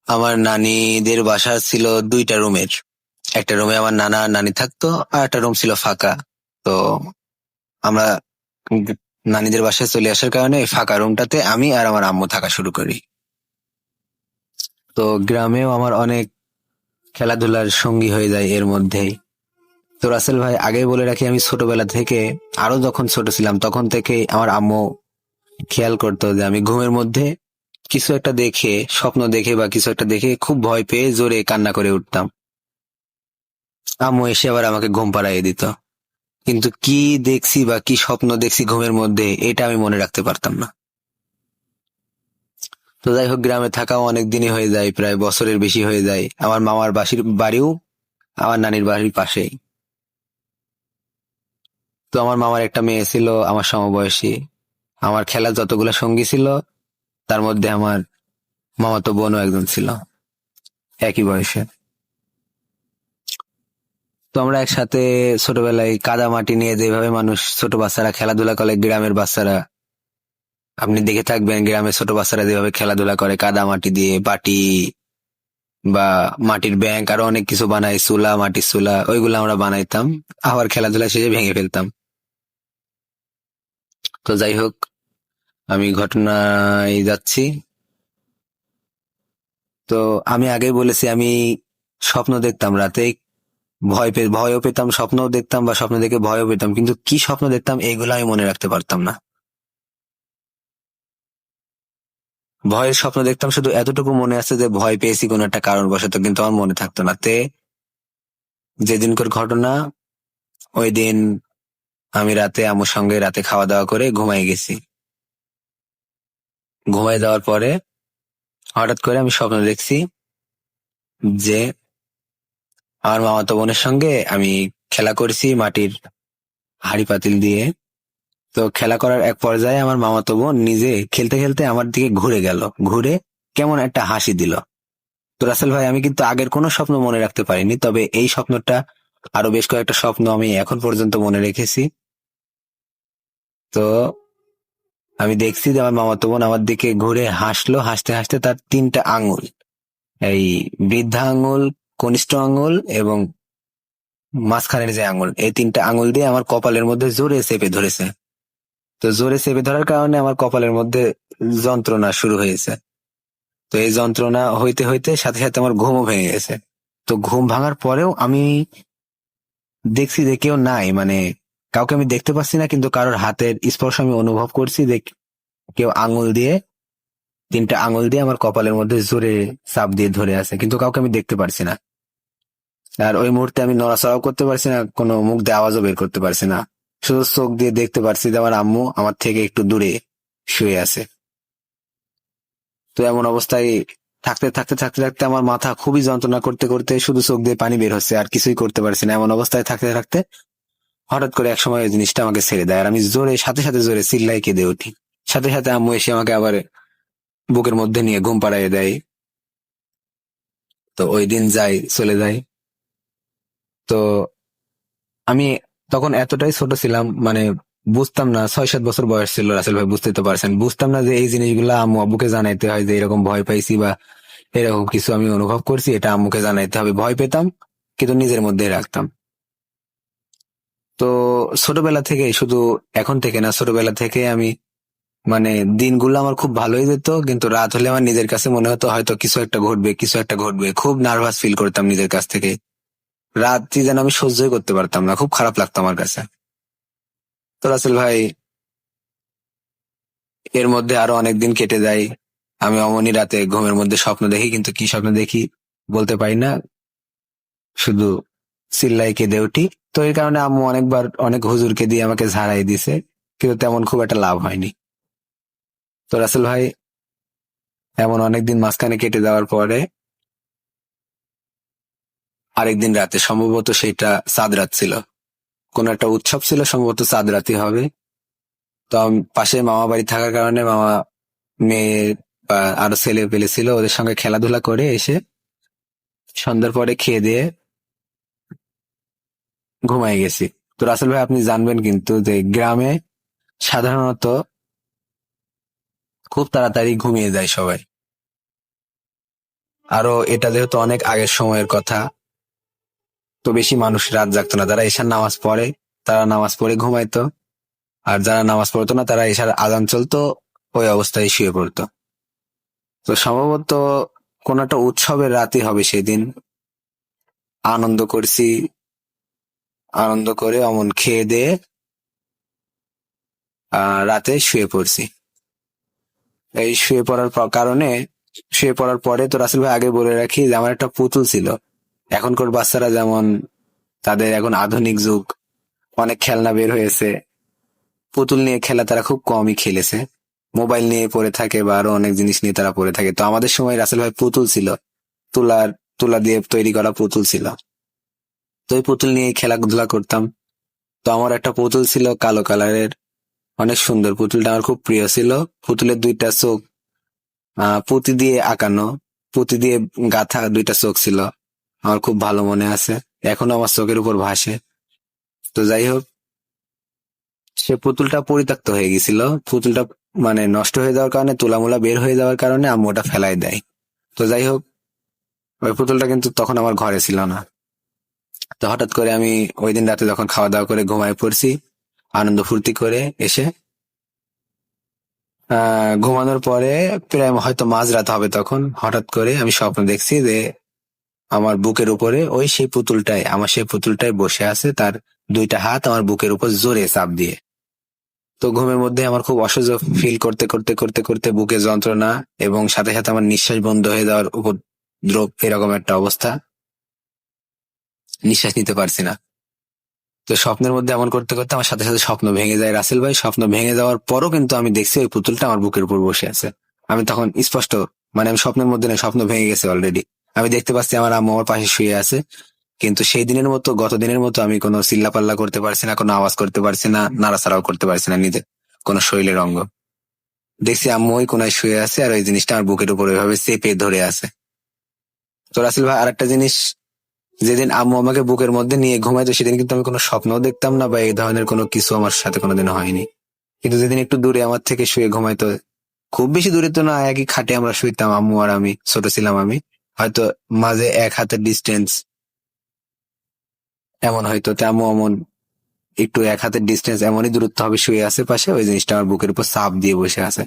আমার নানীদের বাসা ছিল 2টা রুমের। একটা রুমে আমার নানা নানি থাকতো, আর একটা রুম ছিল ফাঁকা। তো আমরা নানীদের বাসায় চলে আসার কারণে ফাঁকা রুমটাতে আমি আর আমার আম্মু থাকা শুরু করি। তো গ্রামেও আমার অনেক খেলাধুলার সঙ্গী হয়ে যায় এর মধ্যেই। তো রাসেল ভাই, আগে বলে রাখি, আমি ছোটবেলা থেকে, আরো যখন ছোট ছিলাম তখন থেকে আমার আম্মু খেয়াল করতো যে আমি ঘুমের মধ্যে কিছু একটা দেখে, স্বপ্ন দেখে বা কিছু একটা দেখে খুব ভয় পেয়ে জোরে কান্না করে উঠতাম। আম্মু এসে আবার আমাকে ঘুম পাড়াইয়ে দিত। কিন্তু কি দেখছি বা কি স্বপ্ন দেখছি ঘুমের মধ্যে, এটা আমি মনে রাখতে পারতাম না। তো যাই হোক, গ্রামে থাকাও অনেক দিনই হয়ে যায়, প্রায় বছরের বেশি হয়ে যায়। আমার মামার বাড়িও আমার নানির বাড়ির পাশেই। তো আমার মামার একটা মেয়ে ছিল আমার সমবয়সী। আমার খেলার যতগুলো সঙ্গী ছিল তার মধ্যে আমার মামাতো বোনও একজন ছিল একই বয়সে। তো আমরা একসাথে ছোটবেলায় কাদা মাটি নিয়ে যেভাবে মানুষ ছোট বাচ্চারা খেলাধুলা করে, গ্রামের বাচ্চারা আপনি দেখে থাকবেন, গ্রামের ছোট বাচ্চারা যেভাবে খেলাধুলা করে কাদা মাটি দিয়ে, বাটি বা মাটির ব্যাংক আরো অনেক কিছু বানাই, চুলা, মাটির চুলা, ওইগুলো আমরা বানাইতাম, আবার খেলাধুলা শেষে ভেঙে ফেলতাম। তো যাই হোক, আমি ঘটনায় যাচ্ছি। তো আমি আগেই বলেছি আমি স্বপ্ন দেখতাম রাতে, ভয়ও পেতাম, স্বপ্নও দেখতাম বা স্বপ্ন দেখে ভয়ও পেতাম, কিন্তু কি স্বপ্ন দেখতাম এগুলো আমি মনে রাখতে পারতাম না। ভয়ের স্বপ্ন দেখতাম শুধু এতটুকু মনে আছে যে ভয় পেয়েছি কোনো একটা কারণবশত, কিন্তু আমার মনে থাকতো না। যেদিনকার ঘটনা, ওই দিন আমি রাতে আম্মুর সঙ্গে রাতে খাওয়া দাওয়া করে ঘুমাই গেছি। ঘুমাই যাওয়ার পরে হঠাৎ করে আমি স্বপ্ন দেখছি যে আমার মামাতো বোনের সঙ্গে আমি খেলা করছি মাটির হাঁড়ি পাতিল দিয়ে। তো খেলা করার এক পর্যায়ে আমার মামাতো বোন নিজে খেলতে খেলতে আমার দিকে ঘুরে গেল, ঘুরে কেমন একটা হাসি দিল। তো রাসেল ভাই, আমি কিন্তু আগের কোনো স্বপ্ন মনে রাখতে পারিনি, তবে এই স্বপ্নটা, আরো বেশ কয়েকটা স্বপ্ন আমি এখন পর্যন্ত মনে রেখেছি। তো আমি দেখছি যে আমার মামাতো বোন আমার দিকে ঘুরে হাসলো, হাসতে হাসতে তার 3টা আঙুল, এই বৃদ্ধা আঙুল, কনিষ্ঠ আঙুল এবং মাঝখানের যে আঙুল, এই 3টা আঙুল দিয়ে আমার কপালের মধ্যে জোরে চেপে ধরেছে। তো জোরে চেপে ধরার কারণে আমার কপালের মধ্যে যন্ত্রণা শুরু হয়েছে। তো এই যন্ত্রণা হইতে হইতে সাথে সাথে আমার ঘুমও ভেঙে গেছে। তো ঘুম ভাঙার পরেও আমি দেখছি যে কেউ নাই, মানে কাউকে আমি দেখতে পাচ্ছি না, কিন্তু কারোর হাতের স্পর্শ আমি অনুভব করছি যে কেউ 3টা আঙুল দিয়ে আমার কপালের মধ্যে জোরে চাপ দিয়ে ধরে আছে, কিন্তু কাউকে আমি দেখতে পারছি না। আর ওই মুহূর্তে আমি নড়াচড়াও করতে পারছি না, কোনো মুখ দিয়ে আওয়াজও বের করতে পারছি না। শুধু চোখ দিয়ে দেখতে পারছি যে আমার আম্মু আমার থেকে একটু দূরে শুয়ে আছে। তো এমন অবস্থায় থাকতে থাকতে থাকতে থাকতে আমার মাথা খুবই যন্ত্রণা করতে করতে শুধু চোখ দিয়ে পানি বের হচ্ছে, আর কিছুই করতে পারছি না। এমন অবস্থায় থাকতে থাকতে হঠাৎ করে এক সময় ওই জিনিসটা আমাকে ছেড়ে দেয়, আর আমি সাথে সাথে জোরে চিল্লাই কেঁদে উঠি। সাথে সাথে আম্মু এসে আমাকে আবার বুকের মধ্যে নিয়ে ঘুম পাড়াইয়ে দেয়। তো ওই দিন চলে যায়। তো আমি তখন এতটাই ছোট ছিলাম, মানে বুঝতাম না, 6-7 বছর বয়স ছিল রাসেল ভাই, বুঝতে তো পারছেন, বুঝতাম না যে এই জিনিসগুলা আম্মু আব্বুকে জানাইতে হয়, যে এরকম ভয় পাইছি বা এরকম কিছু আমি অনুভব করছি, এটা আম্মুকে জানাইতে হবে। ভয় পেতাম কিন্তু নিজের মধ্যে রাখতাম। তো ছোটবেলা থেকে, শুধু এখন থেকে না, ছোটবেলা থেকে আমি, মানে দিনগুলো আমার খুব ভালোই যেত, কিন্তু রাত হলে আমার নিজের কাছে মনে হতো হয়তো কিছু একটা ঘটবে, কিছু একটা ঘটবে। খুব নার্ভাস ফিল করতাম নিজের কাছ থেকে। রাত্রি যেন আমি সহ্যই করতে পারতাম না, খুব খারাপ লাগতো আমার কাছে। তো রাসেল ভাই, এর মধ্যে আরো অনেক দিন কেটে যায়। আমি অমনি রাতে ঘুমের মধ্যে স্বপ্ন দেখি, কিন্তু কি স্বপ্ন দেখি বলতে পারি না, শুধু চিল্লাই কেঁদে উঠি। তো এই কারণে আম্মু অনেকবার অনেক হুজুরকে দিয়ে আমাকে ঝাড়াই দিছে, কিন্তু তেমন খুব একটা লাভ হয়নি। তো রাসেল ভাই, এমন অনেকদিন মাঝখানে কেটে যাওয়ার পরে আরেকদিন রাতে, সম্ভবত সেটা চাঁদ রাত ছিল, কোন একটা উৎসব ছিল, সম্ভবত চাঁদ রাতই হবে। তো পাশে মামা বাড়ি থাকার কারণে মামা মেয়ে বা আরো ছেলে পেলে ছিল, ওদের সঙ্গে খেলাধুলা করে এসে সন্ধ্যার পরে খেয়ে দিয়ে ঘুমাই গেছি। তো রাসেল ভাই, আপনি জানবেন কিন্তু যে গ্রামে সাধারণত খুব তাড়াতাড়ি ঘুমিয়ে যায় সবাই। আরো এটা যেহেতু অনেক আগের সময়ের কথা, তো বেশি মানুষ রাত জাগতো না। যারা এশার নামাজ পড়ে তারা নামাজ পড়ে ঘুমাইতো, আর যারা নামাজ পড়তো না তারা এশার আজান চলতো ওই অবস্থায় শুয়ে পড়তো। তো সম্ভবত কোন একটা উৎসবের রাতই হবে সেদিন। আনন্দ করছি, আনন্দ করে অমন খেয়ে দিয়ে রাতে শুয়ে পড়ছি। এই শুয়ে পড়ার পরে তো রাসেল ভাই আগে বলে রাখি যে আমার একটা পুতুল ছিল। এখনকার বাচ্চারা যেমন তাদের এখন আধুনিক যুগ, অনেক খেলনা বের হয়েছে, পুতুল নিয়ে খেলা তারা খুব কমই খেলেছে, মোবাইল নিয়ে পড়ে থাকে বা আরো অনেক জিনিস নিয়ে তারা পড়ে থাকে। তো আমাদের সময় রাসেল ভাই পুতুল ছিল, তুলা দিয়ে তৈরি করা পুতুল ছিল। তো ওই পুতুল নিয়ে খেলাধুলা করতাম। তো আমার একটা পুতুল ছিল কালো কালারের, অনেক সুন্দর। পুতুলটা আমার খুব প্রিয় ছিল। পুতুলের দুইটা চোখ পুঁতি দিয়ে আঁকানো, পুঁতি দিয়ে গাঁথা দুইটা চোখ ছিল, আমার খুব ভালো মনে আছে, এখনো আমার চোখের উপর ভাসে। তো যাই হোক, সে পুতুলটা পরিত্যক্ত হয়ে গেছিল। পুতুলটা মানে নষ্ট হয়ে যাওয়ার কারণে, তুলামুলা বের হয়ে যাওয়ার কারণে আম্মু ওটা ফেলাই দেয়। তো যাই হোক, ওই পুতুলটা কিন্তু তখন আমার ঘরে ছিল না। তো হঠাৎ করে আমি ওই দিন রাতে যখন খাওয়া দাওয়া করে ঘুমায় পড়ছি, আনন্দ ফুর্তি করে এসে ঘুমানোর পরে প্রায় হয়তো মাঝরাত হবে, তখন হঠাৎ করে আমি স্বপ্ন দেখছি যে আমার বুকের উপরে সেই পুতুলটাই বসে আছে, তার দুইটা হাত আমার বুকের উপর জোরে চাপ দিয়ে। তো ঘুমের মধ্যে আমার খুব অসহ্য ফিল করতে করতে করতে করতে বুকে যন্ত্রণা এবং সাথে সাথে আমার নিঃশ্বাস বন্ধ হয়ে যাওয়ার উপদ্রব, এরকম একটা অবস্থা, নিঃশ্বাস নিতে পারছি না। তো স্বপ্নের মধ্যে এমন করতে করতে আমার সাথে সাথে স্বপ্ন ভেঙে যায় রাসেল ভাই। স্বপ্ন ভেঙে যাওয়ার পরও কিন্তু আমি দেখছি ওই পুতুলটা আমার বুকের উপর বসে আছে। আমি তখন স্পষ্ট, মানে আমি স্বপ্নের মধ্যে না, স্বপ্ন ভেঙে গেছে অলরেডি। আমি দেখতে পাচ্ছি আমার আম্মু আমার পাশে শুয়ে আছে, কিন্তু সেই দিনের মতো, গত দিনের মতো আমি কোনো চিল্লাপাল্লা করতে পারছি না, কোনো আওয়াজ করতে পারছি না, নাড়াচাড়াও করতে পারছি না নিজে কোনো শরীরের অঙ্গ। দেখছি আম্মু ওই কোনায় শুয়ে আছে আর ওই জিনিসটা আমার বুকের উপর ওইভাবে চেপে ধরে আছে। তো রাসেল ভাই, আরেকটা জিনিস, যেদিন আম্মু আমাকে বুকের মধ্যে নিয়ে ঘুমাইতো সেদিন কিন্তু আমি কোনো স্বপ্নও দেখতাম না বা এই ধরনের কোনো কিছু আমার সাথে কোনোদিন হয়নি। কিন্তু যেদিন একটু দূরে আমার থেকে শুয়ে ঘুমাইতো, খুব বেশি দূরে তো না, একই খাটে আমরা শুইতাম আম্মু আর আমি, ছোট ছিলাম আমি, হয়তো মাঝে 1 হাতের ডিস্টেন্স এমন হয়তো, আম্মু এমন একটু 1 হাতের ডিস্টেন্স এমনই দূরত্ব হবে শুয়ে আছে পাশে, ওই জিনিসটা আমার বুকের উপর চাপ দিয়ে বসে আছে।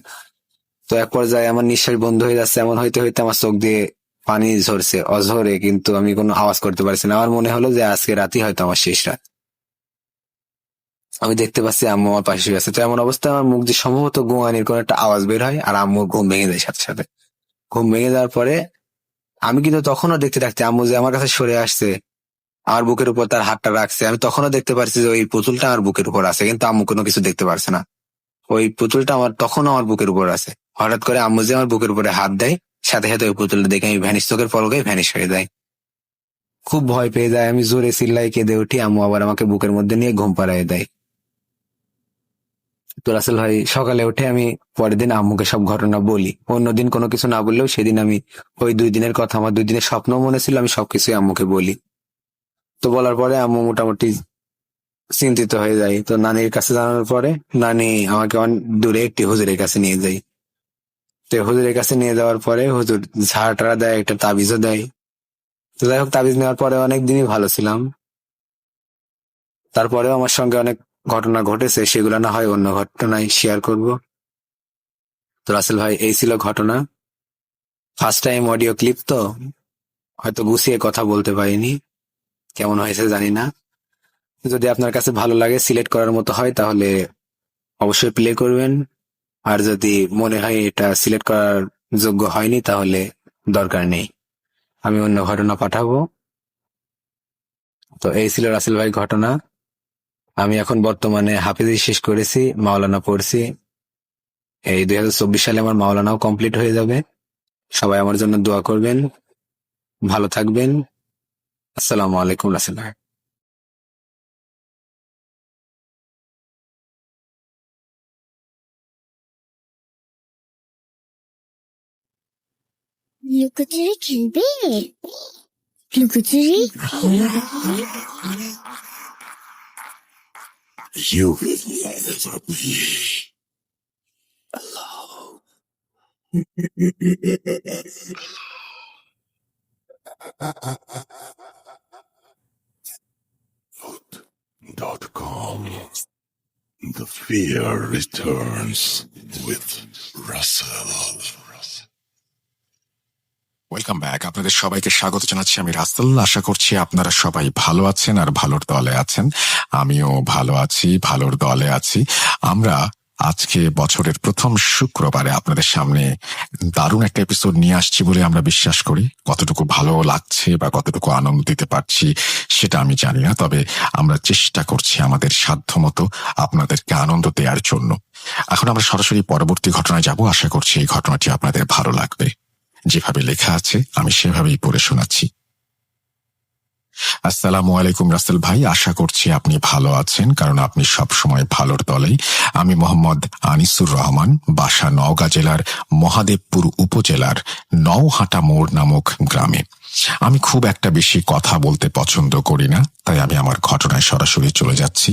তো এক পর্যায়ে আমার নিঃশ্বাস বন্ধ হয়ে যাচ্ছে, এমন হইতে হইতে আমার চোখ দিয়ে পানি ঝরছে অঝরে, কিন্তু আমি কোনো আওয়াজ করতে পারছি না। আমার মনে হলো যে আজকে রাতই হয়তো আমার শেষ রাত। আমি দেখতে পাচ্ছি আম্মু আমার পাশে শুয়ে আছে। তো এমন অবস্থায় আমার মুখ দিয়ে সম্ভবত গোঙানির কোনো একটা আওয়াজ বের হয় আর আম্মুর ঘুম ভেঙে যায় সাথে সাথে। ঘুম ভেঙে যাওয়ার পরে আমি কিন্তু তখনও দেখতে থাকছি আম্মু যে আমার কাছে সরে আসছে, আমার বুকের উপর তার হাতটা রাখছে। আমি তখনও দেখতে পারছি যে ওই পুতুলটা আমার বুকের উপর আছে, কিন্তু আম্মু কোনো কিছু দেখতে পারছে না। ওই পুতুলটা তখনও আমার বুকের উপর আছে। হঠাৎ করে আম্মু যে আমার বুকের উপরে হাত দেয়, সাথে সাথে ওই পুতুলটা দেখে আমি চোখের পলকে ভ্যানিশ হয়ে যায়। খুব ভয় পেয়ে যায়, আমি জোরে চিল্লাই কেঁদে উঠি, আম্মু আবার আমাকে বুকের মধ্যে নিয়ে ঘুম পাড়িয়ে দেয়। তো রাসেল ভাই, সকালে উঠে আমি পরের দিন আম্মুকে সব ঘটনা বলি। অন্যদিন কোনো কিছু না বললেও সেদিন আমি ওই 2 দিনের কথা, আমার 2 দিনের স্বপ্ন মনে ছিল, আমি সবকিছুই আম্মুকে বলি। তো বলার পরে আম্মু মোটামুটি চিন্তিত হয়ে যায়। তো নানির কাছে জানানোর পরে নানি আমাকে অনেক দূরে একটি হুজুরের কাছে নিয়ে যায়। তো হুজুরের কাছে নিয়ে যাওয়ার পরে হুজুর ঝাড় টাড়া দেয়, একটা তাবিজও দেয়। তো যাই হোক, তাবিজ নেওয়ার পরে অনেকদিনই ভালো ছিলাম। তারপরেও আমার সঙ্গে অনেক ঘটনা ঘটেছে, সেগুলো না হয় অন্য ঘটনায় শেয়ার করব। তো রাসেল ভাই, এই ছিল ঘটনা। ফার্স্ট টাইম অডিও ক্লিপ, তো হয়তো গুছিয়ে কথা বলতে পারিনি, কেমন হয়েছে জানি না। যদি আপনার কাছে ভালো লাগে, সিলেক্ট করার মতো হয়, তাহলে অবশ্যই প্লে করবেন। আর যদি মনে হয় এটা সিলেক্ট করার যোগ্য হয়নি, তাহলে দরকার নেই, আমি অন্য ঘটনা পাঠাবো। তো এই ছিল রাসেল ভাই ঘটনা। আমি এখন বর্তমানে হাফেজি শেষ করেছি, মাওলানা পড়ছি। এই 2024 সালে আমার মাওলানাও কমপ্লিট হয়ে যাবে। সবাই আমার জন্য দোয়া করবেন, ভালো থাকবেন। আসসালামু আলাইকুম রাসেল ভাই। লুকোচুরি খেলবে? লুকোচুরি? You will never be alone. Food.com. The fear returns with Russell. Welcome back. আপনাদের সবাইকে স্বাগত জানাচ্ছি, আমি রাসেল। আশা করছি আপনারা সবাই ভালো আছেন আর ভালোর দলে আছেন। আমিও ভালো আছি, ভালোর দলে আছি। আমরা আজকে বছরের প্রথম শুক্রবারে আপনাদের সামনে দারুণ একটা এপিসোড নিয়ে আসছি বলে আমরা বিশ্বাস করি। কতটুকু ভালো লাগছে বা কতটুকু আনন্দ দিতে পারছি সেটা আমি জানি না, তবে আমরা চেষ্টা করছি আমাদের সাধ্যমতো আপনাদেরকে আনন্দ দেওয়ার জন্য। এখন আমরা সরাসরি পরবর্তী ঘটনায় যাব। আশা করছি এই ঘটনাটি আপনাদের ভালো লাগবে। যেভাবে লেখা আছে আমি সেভাবেই পড়ে শোনাচ্ছি। আসসালামু আলাইকুম রাসেল ভাই, আশা করছি আপনি ভালো আছেন, কারণ আপনি সব সময় ভালোর দলেই। আমি মোহাম্মদ আনিসুর রহমান, বাসা নওগাঁ জেলার মহাদেবপুর উপজেলার নওহাটা মোড় নামক গ্রামে। আমি খুব একটা বেশি কথা বলতে পছন্দ করি না, তাই আমি আমার ঘটনায় সরাসরি চলে যাচ্ছি।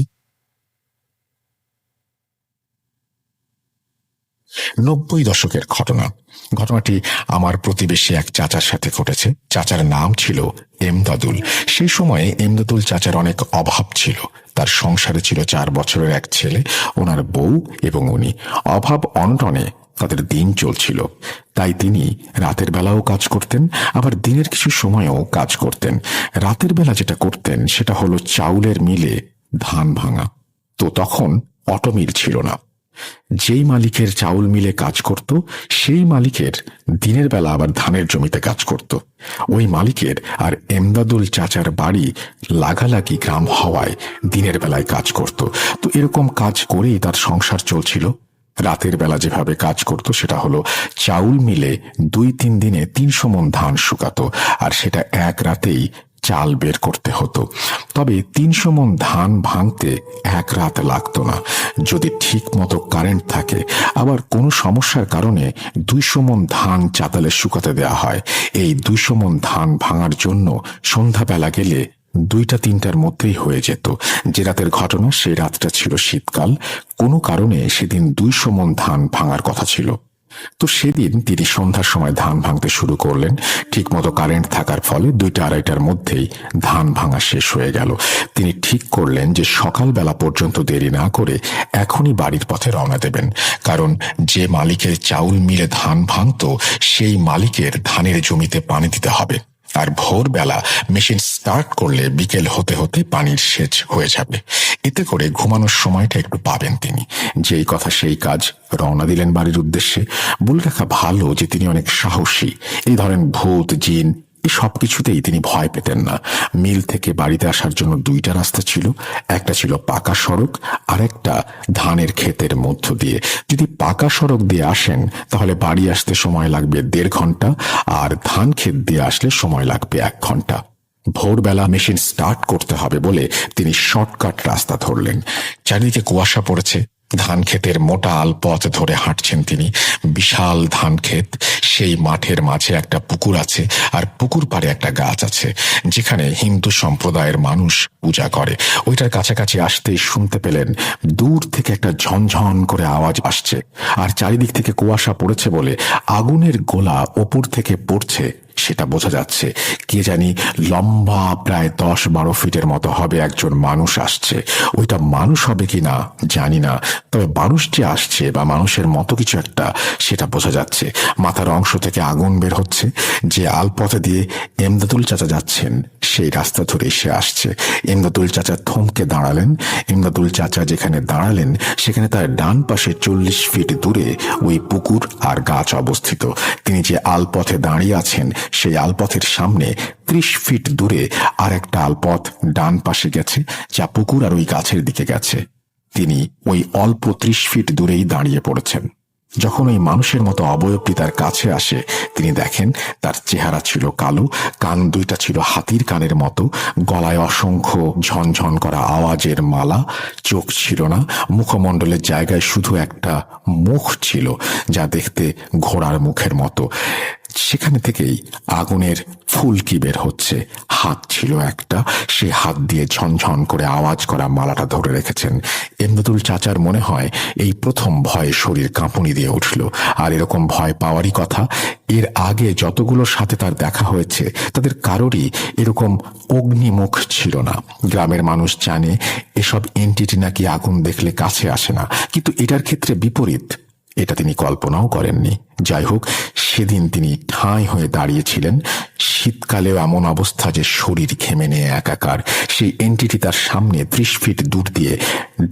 90 দশকের ঘটনা। ঘটনাটি আমার প্রতিবেশী এক চাচার সাথে ঘটেছে। চাচার নাম ছিল এমদাদুল। সেই সময়ে এমদাদুল চাচার অনেক অভাব ছিল। তার সংসারে ছিল 4 বছরের এক ছেলে, ওনার বউ এবং উনি। অভাব অনটনে তাদের দিন চলছিল। তাই তিনি রাতের বেলাও কাজ করতেন, আবার দিনের কিছু সময়েও কাজ করতেন। রাতের বেলা যেটা করতেন সেটা হলো চাউলের মিলে ধান ভাঙা। তো তখন অটোমিল ছিল না। যেই মালিকের চাউল মিলে কাজ করত সেই মালিকের দিনের বেলা আবার ধানের জমিতে কাজ করত। ওই মালিকের আর এমদাদুল চাচার বাড়ি লাগালাগি গ্রাম হওয়ায় দিনের বেলায় কাজ করত। তো এরকম কাজ করেই তার সংসার চলছিল। রাতের বেলা যেভাবে কাজ করত সেটা হলো চাউল মিলে 2-3 দিনে 300 মণ ধান শুকাতো, আর সেটা এক রাতেই চাল বের করতে হতো। তবে 300 মণ ধান ভাঙতে এক রাত লাগতো না, যদি ঠিক মতো কারেন্ট থাকে। আবার কোনো সমস্যার কারণে 200 মণ ধান চাতালে শুকাতে দেওয়া হয়। এই 200 মণ ধান ভাঙার জন্য সন্ধ্যাবেলা গেলে 2টা-3টার মধ্যেই হয়ে যেত। যে রাতের ঘটনা সেই রাতটা ছিল শীতকাল। কোনো কারণে সেদিন 200 মণ ধান ভাঙার কথা ছিল। তো সেদিন তিনি সন্ধ্যার সময় ধান ভাঙতে শুরু করলেন। ঠিক মতো কারেন্ট থাকার ফলে 2টা-2:30টার মধ্যেই ধান ভাঙা শেষ হয়ে গেল। তিনি ঠিক করলেন যে সকালবেলা পর্যন্ত দেরি না করে এখনই বাড়ির পথে রওনা দেবেন, কারণ যে মালিকের চাউল মিলে ধান ভাঙতো সেই মালিকের ধানের জমিতে পানি দিতে হবে। আর ভোরবেলা মেশিন স্টার্ট করলে বিকেল হতে হতে পানির সেচ হয়ে যাবে। এতে করে ঘুমানোর সময়টা একটু পাবেন তিনি। যেই কথা সেই কাজ, রওনা দিলেন বাড়ির উদ্দেশ্যে। বলে রাখা ভালো যে তিনি অনেক সাহসী। এই ধরেন ভূত, জিন এই সব কিছুতেই তিনি ভয় পেতেন না। মিল থেকে বাড়িতে আসার জন্য 2টা রাস্তা ছিল। একটা ছিল পাকা সড়ক, আর একটা ধানের ক্ষেতের মধ্য দিয়ে। যদি পাকা সড়ক দিয়ে আসেন তাহলে বাড়ি আসতে সময় লাগবে 1.5 ঘন্টা, আর ধান ক্ষেত দিয়ে আসলে সময় লাগবে 1 ঘন্টা। ভোরবেলা মেশিন স্টার্ট করতে হবে বলে তিনি শর্টকাট রাস্তা ধরলেন। চারিদিকে কুয়াশা পড়েছে। ধান ক্ষেতের মোটা আলপথ ধরে হাঁটছেন তিনি। বিশাল ধান ক্ষেত, সেই মাঠের মাঝে একটা পুকুর আছে, আর পুকুর পাড়ে একটা গাছ আছে যেখানে হিন্দু সম্প্রদায়ের মানুষ পূজা করে। ওইটার কাছাকাছি আসতেই শুনতে পেলেন দূর থেকে একটা ঝনঝন করে আওয়াজ আসছে, আর চারিদিক থেকে কুয়াশা পড়েছে বলে আগুনের গোলা ওপর থেকে পড়ছে সেটা বোঝা যাচ্ছে। কে জানি লম্বা প্রায় 10-12 ফিটের মতো হবে একজন মানুষ আসছে। ওইটা মানুষ হবে কি না জানি না, তবে মানুষ যে আসছে বা মানুষের মতো কিছু একটা সেটা বোঝা যাচ্ছে। মাথার অংশ থেকে আগুন বের হচ্ছে। যে আলপথে দিয়ে এমদাদুল চাচা যাচ্ছেন সেই রাস্তা ধরে সে আসছে। এমদাদুল চাচা থমকে দাঁড়ালেন। এমদাদুল চাচা যেখানে দাঁড়ালেন সেখানে তার ডান পাশে 40 ফিট দূরে ওই পুকুর আর গাছ অবস্থিত। তিনি যে আলপথে দাঁড়িয়ে আছেন সেই আলপথের সামনে 30 ফিট দূরে আর একটা আলপথ ডান পাশে গেছে, যা পুকুর আর ওই গাছের দিকে গেছে। তিনি ওই অল্প 30 ফিট দূরেই দাঁড়িয়ে পড়েছেন। যখন ওই মানুষের মতো অবয়বটি তার কাছে আসে তিনি দেখেন তার চেহারা ছিল কালো, কান 2টা ছিল হাতির কানের মতো, গলায় অসংখ্য ঝনঝন করা আওয়াজের মালা, চোখ ছিল না, মুখমণ্ডলের জায়গায় শুধু একটা মুখ ছিল যা দেখতে ঘোড়ার মুখের মতো। সেখানে থেকেই আগুনের ফুলকি বের হচ্ছে। হাত ছিল একটা, সে হাত দিয়ে ঝনঝন করে আওয়াজ করা মালাটা ধরে রেখেছেন। এমদাদুল চাচার মনে হয় এই প্রথম ভয়ে শরীর কাঁপুনি দিয়ে উঠল। আর এরকম ভয় পাওয়ারই কথা। এর আগে যতগুলোর সাথে তার দেখা হয়েছে তাদের কারোরই এরকম অগ্নিমুখ ছিল না। গ্রামের মানুষ জানে এসব এন্টিটি নাকি আগুন দেখলে কাছে আসে না, কিন্তু এটার ক্ষেত্রে বিপরীত। এটা তিনি কল্পনাও করেননি। যাই হোক, সেদিন তিনি ঠাঁই হয়ে দাঁড়িয়েছিলেন। শীতকালেও এমন অবস্থা যে শরীর ঘেমে নিয়ে একাকার। সেই এন্টিটি তার সামনে 30 ফিট দূর দিয়ে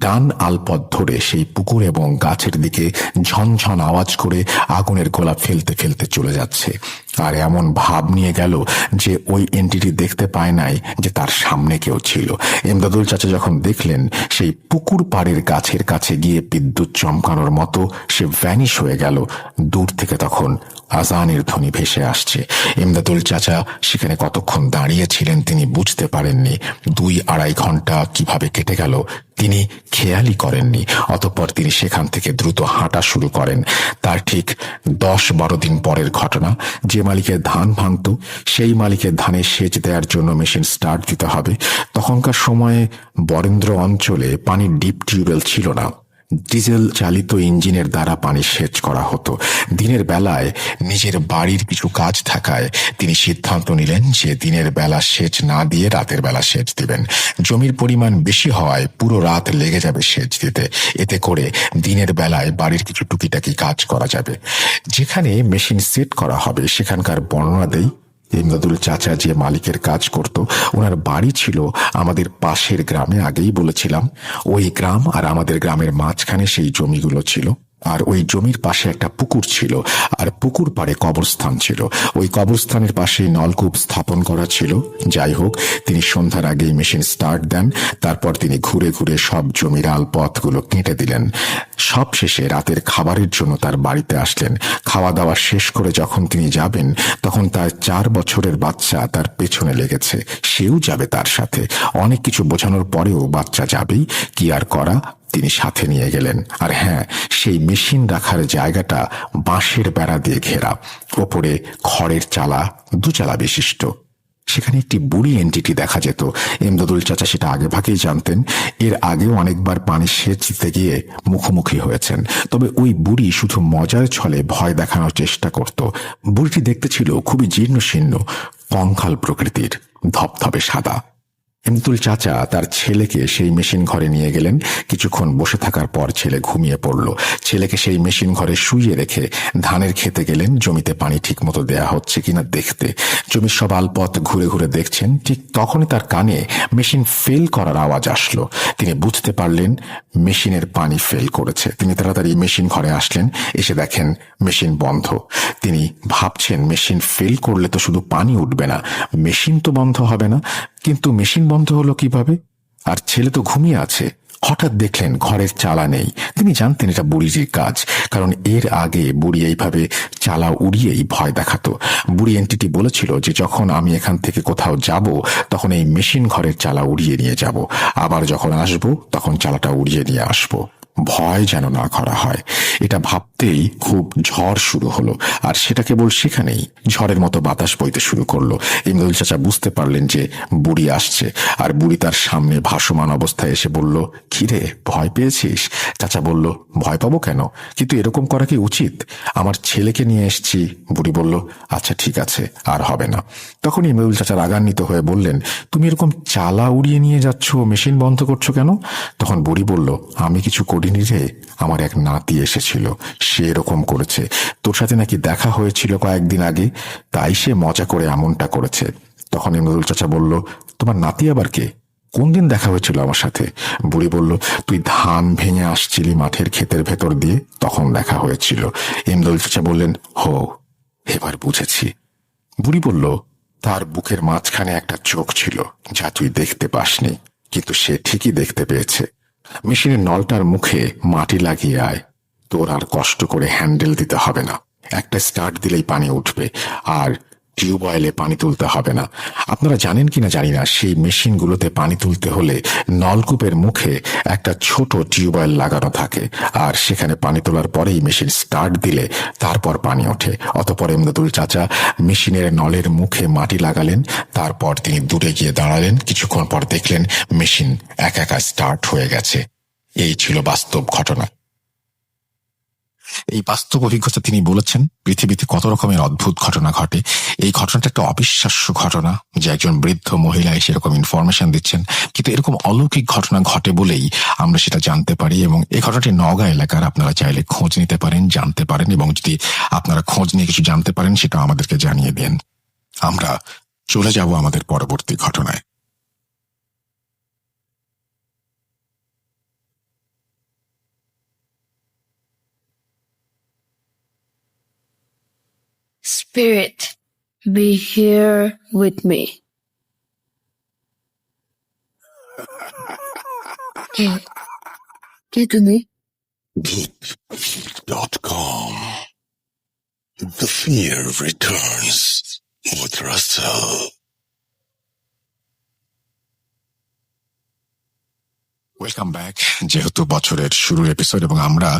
ডান আলপথ ধরে সেই পুকুর এবং গাছের দিকে ঝনঝন আওয়াজ করে আগুনের গোলা ফেলতে ফেলতে চলে যাচ্ছে। আর এমন ভাব নিয়ে গেল যে ওই এন্টিটি দেখতে পায় নাই যে তার সামনে কেউ ছিল। এমদাদুল চাচা যখন দেখলেন, সেই পুকুর পাড়ের গাছের কাছে গিয়ে বিদ্যুৎ চমকানোর মতো সে ভ্যানিশ হয়ে গেল। দূর থেকে তখন আজানের ধ্বনি ভেসে আসছে। এমদাদুল চাচা সেখানে কতক্ষণ দাঁড়িয়েছিলেন তিনি বুঝতে পারেননি। 2-2.5 ঘন্টা কিভাবে কেটে গেল তিনি খেয়ালই করেননি। অতঃপর তিনি সেখান থেকে দ্রুত হাঁটা শুরু করেন। তার ঠিক 10-12 দিন পরের ঘটনা। যে মালিকের ধান ভাঙত, সেই মালিকের ধানে সেচ দেওয়ার জন্য মেশিন স্টার্ট দিতে হবে। তখনকার সময়ে বরেন্দ্র অঞ্চলে পানির ডিপ টিউবওয়েল ছিল না। ডিজেল চালিত ইঞ্জিনের দ্বারা পানি সেচ করা হতো। দিনের বেলায় নিজের বাড়ির কিছু কাজ থাকায় তিনি সিদ্ধান্ত নিলেন যে দিনের বেলা সেচ না দিয়ে রাতের বেলা সেচ দিবেন। জমির পরিমাণ বেশি হওয়ায় পুরো রাত লেগে যাবে সেচ দিতে। এতে করে দিনের বেলায় বাড়ির কিছু টুকিটাকি কাজ করা যাবে। যেখানে মেশিন সেট করা হবে সেখানকার বর্ণনা দেই। ইমদাদুল চাচা যে মালিকের কাজ করত, ওনার বাড়ি ছিল আমাদের পাশের গ্রামে। আগেই বলেছিলাম, ওই গ্রাম আর আমাদের গ্রামের মাঝখানে সেই জমিগুলো ছিল। আর ওই জমির পাশে একটা পুকুর ছিল, আর পুকুর পাড়ে কবরস্থান ছিল। ওই কবরস্থানের পাশে নলকূপ স্থাপন করা ছিল। যাই হোক, তিনি সন্ধ্যার আগেই মেশিন স্টার্ট দেন। তারপর তিনি ঘুরে ঘুরে সব জমির আলপথগুলো কেটে দিলেন। সব শেষে রাতের খাবারের জন্য তার বাড়িতে আসলেন। খাওয়া দাওয়া শেষ করে যখন তিনি যাবেন, তখন তার 4 বছরের বাচ্চা তার পেছনে লেগেছে। সেও যাবে তার সাথে। অনেক কিছু বোঝানোর পরেও বাচ্চা যাবেই, কি আর করা। তিনি সাথে নিয়ে গেলেন। আর হ্যাঁ, সেই মেশিন রাখার জায়গাটা বাঁশের বেড়া দিয়ে ঘেরা, ওপরে খড়ের চালা, 2 চালা বিশিষ্ট। সেখানে একটি বুড়ি এন্টিটি দেখা যেত। এমদাদুল চাচা সেটা আগে ভাগেই জানতেন। এর আগেও অনেকবার পানি সেচ দিতে গিয়ে মুখোমুখি হয়েছেন। তবে ওই বুড়ি শুধু মজার ছলে ভয় দেখানোর চেষ্টা করত। বুড়িটি দেখতে ছিল খুবই জীর্ণ শীর্ণ, কঙ্কাল প্রকৃতির, ধপধপে সাদা। এমদাদুল চাচা তার ছেলেকে সেই মেশিন ঘরে নিয়ে গেলেন। কিছুক্ষণ বসে থাকার পর ছেলে ঘুমিয়ে পড়ল। ছেলেকে সেই মেশিন ঘরে শুইয়ে রেখে ধানের খেতে গেলেন, জমিতে পানি ঠিক মতো দেয়া হচ্ছে কিনা দেখতে। জমির সব আলপথ ঘুরে ঘুরে দেখছেন। ঠিক তখনই তার কানে মেশিন ফেল করার আওয়াজ আসলো। তিনি বুঝতে পারলেন মেশিনের পানি ফেল করেছে। তিনি তাড়াতাড়ি মেশিন ঘরে আসলেন। এসে দেখেন মেশিন বন্ধ। তিনি ভাবছেন মেশিন ফেল করলে তো শুধু পানি উঠবে না, মেশিন তো বন্ধ হবে না। কিন্তু মেশিন বন্ধ হলো কিভাবে? আর ছেলে তো ঘুমিয়ে আছে। হঠাৎ দেখলেন ঘরের চালা নেই। তিনি জানতেন এটা বুড়ির কাজ, কারণ এর আগে বুড়ি এইভাবে চালা উড়িয়েই ভয় দেখাতো। বুড়ি এন্টিটি বলেছিল যে যখন আমি এখান থেকে কোথাও যাব, তখন এই মেশিন ঘরের চালা উড়িয়ে নিয়ে যাব, আবার যখন আসব তখন চালাটা উড়িয়ে নিয়ে আসব। ভয় যেন না করা হয়। এটা ভাবতেই খুব ঝড় শুরু হলো। আর সেটা কেবল সেখানেই ঝড়ের মতো বাতাস বইতে শুরু করলো। ইমদাদুল চাচা বুঝতে পারলেন যে বুড়ি আসছে। আর বুড়ি তার সামনে ভাসমান অবস্থায় এসে বলল, কিরে, ভয় পেয়েছিস? চাচা বলল, ভয় পাবো কেন, কিন্তু এরকম করা কি উচিত? আমার ছেলেকে নিয়ে এসছি। বুড়ি বলল, আচ্ছা ঠিক আছে, আর হবে না। তখন ইমদাদুল চাচা রাগান্বিত হয়ে বললেন, তুমি এরকম চালা উড়িয়ে নিয়ে যাচ্ছ, মেশিন বন্ধ করছো কেন? তখন বুড়ি বলল, আমি কিছু করিনি রে, আমার এক নাতি এসেছিল, সে এরকম করেছে। তোর সাথে নাকি দেখা হয়েছিল কয়েকদিন আগে, তাই সে মজা করে এমনটা করেছে। তখন ইমদাদুল চাচা বলল, তোমার নাতি আবার কে? কোন দিন দেখা হয়েছিল আমার সাথে? বুড়ি বলল, তুই ধান ভেঙে আসছিলি মাঠের ক্ষেতের ভেতর দিয়ে, তখন দেখা হয়েছিল। ইমদাদুল চাচা বললেন, হো, এবার বুঝেছি। বুড়ি বলল, তার বুকের মাঝখানে একটা চোখ ছিল যা তুই দেখতে পাসনি, কিন্তু সে ঠিকই দেখতে পেয়েছে। মেশিনের নলটার মুখে মাটি লাগিয়ে আয়, তোর আর কষ্ট করে হ্যান্ডেল দিতে হবে না। একটা স্টার্ট দিলেই পানি উঠবে, আর টিউবওয়েলে পানি তুলতে হবে না। আপনারা জানেন কিনা জানি না, সেই মেশিনগুলোতে পানি তুলতে হলে নলকূপের মুখে একটা ছোট টিউবওয়েল লাগানো থাকে, আর সেখানে পানি তোলার পরেই মেশিন স্টার্ট দিলে তারপর পানি ওঠে। অতঃপর ইমদাদুল চাচা মেশিনের নলের মুখে মাটি লাগালেন। তারপর তিনি দূরে গিয়ে দাঁড়ালেন। কিছুক্ষণ পর দেখলেন মেশিন একা একা স্টার্ট হয়ে গেছে। এই ছিল বাস্তব ঘটনা। এই বাস্তব অভিজ্ঞতা তিনি বলেছেন পৃথিবীতে কত রকমের অদ্ভুত ঘটনা ঘটে। এই ঘটনাটা একটা অবিশ্বাস্য ঘটনা যে একজন বৃদ্ধ মহিলা এসে এরকম ইনফরমেশন দিচ্ছেন, কিন্তু এরকম অলৌকিক ঘটনা ঘটে বলেই আমরা সেটা জানতে পারি। এবং এই ঘটনাটি নওগাঁ এলাকার, আপনারা চাইলে খোঁজ নিতে পারেন, জানতে পারেন, এবং যদি আপনারা খোঁজ নিয়ে কিছু জানতে পারেন সেটা আমাদেরকে জানিয়ে দেন। আমরা চলে যাব আমাদের পরবর্তী ঘটনায়। Spirit, be here with me. কে তুমি? Geek.com. The fear returns with Russell. Welcome back. যেহেতু বছরের শুরুর এপিসোড এবং আমরা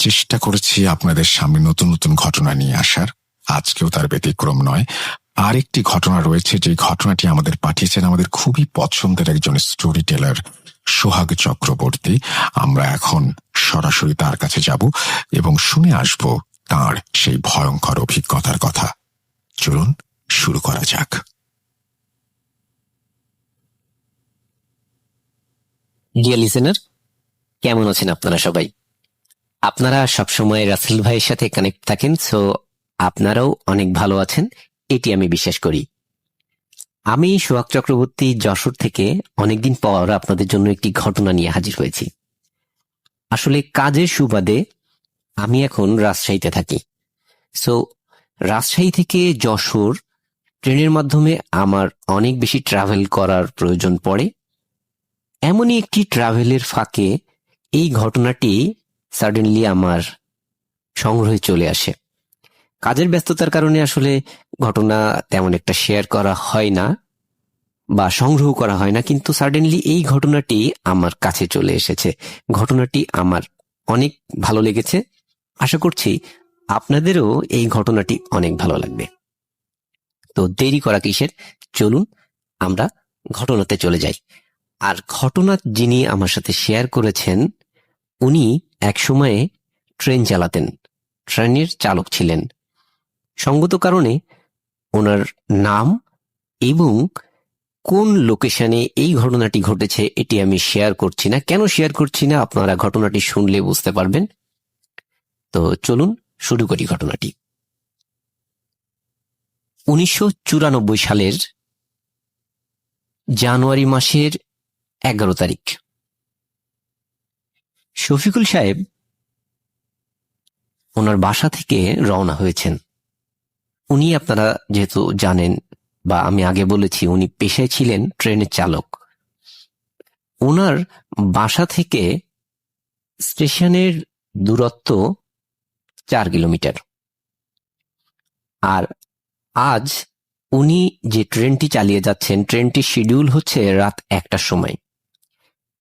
চেষ্টা করেছি আপনাদের সামনে নতুন নতুন ঘটনা নিয়ে আসার, আজকেও তার ব্যতিক্রম নয়। আরেকটি ঘটনা রয়েছে, যে ঘটনাটি আমাদের পাঠিয়েছেন আমাদের খুবই পছন্দের একজন স্টোরি টেলার সোহাগ চক্রবর্তী। আমরা এখন সরাসরি তার কাছে যাব এবং শুনে আসব তার সেই ভয়ঙ্কর অভিজ্ঞতার কথা। চলুন শুরু করা যাক। ডিয়ার লিসেনার, কেমন আছেন আপনারা সবাই? আপনারা সবসময় রাসেল ভাইয়ের সাথে কানেক্ট থাকেন, সো আপনারাও অনেক ভালো আছেন এটি আমি বিশ্বাস করি। আমি সোহাগ চক্রবর্তী যশোর থেকে অনেকদিন পর আপনাদের জন্য একটি ঘটনা নিয়ে হাজির হয়েছি। আসলে কাজের সুবাদে আমি এখন রাজশাহীতে থাকি, সো রাজশাহী থেকে যশোর ট্রেনের মাধ্যমে আমার অনেক বেশি ট্রাভেল করার প্রয়োজন পড়ে। এমনই একটি ট্রাভেলের ফাঁকে এই ঘটনাটি সাডেনলি আমার সংগ্রহে চলে আসে। কাজের ব্যস্ততার কারণে আসলে ঘটনা তেমন একটা শেয়ার করা হয় না বা সংগ্রহ করা হয় না, কিন্তু সাডেনলি এই ঘটনাটি আমার কাছে চলে এসেছে। ঘটনাটি আমার অনেক ভালো লেগেছে। আশা করছি আপনাদেরও এই ঘটনাটি অনেক ভালো লাগবে। তো দেরি করা কিসের, চলুন আমরা ঘটনাতে চলে যাই। আর ঘটনা যিনি আমার সাথে শেয়ার করেছেন, উনি এক সময়ে ট্রেন চালাতেন, ট্রেনের চালক ছিলেন। সঙ্গত কারণে ওনার নাম এবং কোন লোকেশনে এই ঘটনাটি ঘটেছে এটি আমি শেয়ার করছি না। কেন শেয়ার করছি না আপনারা ঘটনাটি শুনলে বুঝতে পারবেন। তো চলুন শুরু করি ঘটনাটি। 1994 সালের জানুয়ারি মাসের 11 তারিখ শফিকুল সাহেব ওনার বাসা থেকে রওনা হয়েছেন। উনি, আপনারা যেহেতু জানেন বা আমি আগে বলেছি, উনি পেশায় ছিলেন ট্রেনের চালক। ওনার বাসা থেকে স্টেশনের দূরত্ব 4 কিলোমিটার। আর আজ উনি যে ট্রেনটি চালিয়ে যাচ্ছেন, ট্রেনটি শিডিউল হচ্ছে রাত 1টার সময়।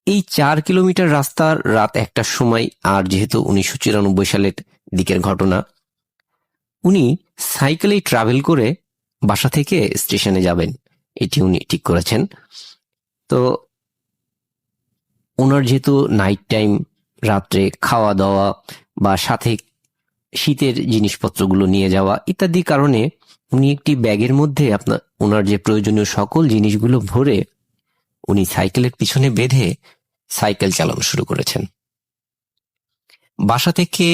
এই 4 কিলোমিটার রাস্তার রাত 1টার সময়, আর যেহেতু 1994 সালের দিকের ঘটনা, উনি সাইকেলেই ট্রাভেল করে বাসা থেকে স্টেশনে যাবেন, এটি উনি ঠিক করেছেন। তো ওনার যেহেতু নাইট টাইম, রাত্রে খাওয়া দাওয়া বা সাথে শীতের জিনিসপত্রগুলো নিয়ে যাওয়া ইত্যাদি কারণে উনি একটি ব্যাগের মধ্যে ওনার যে প্রয়োজনীয় সকল জিনিসগুলো ভরে উনি সাইকেলের পিছনে বেঁধে সাইকেল চালানো শুরু করেছেন। বাসা থেকে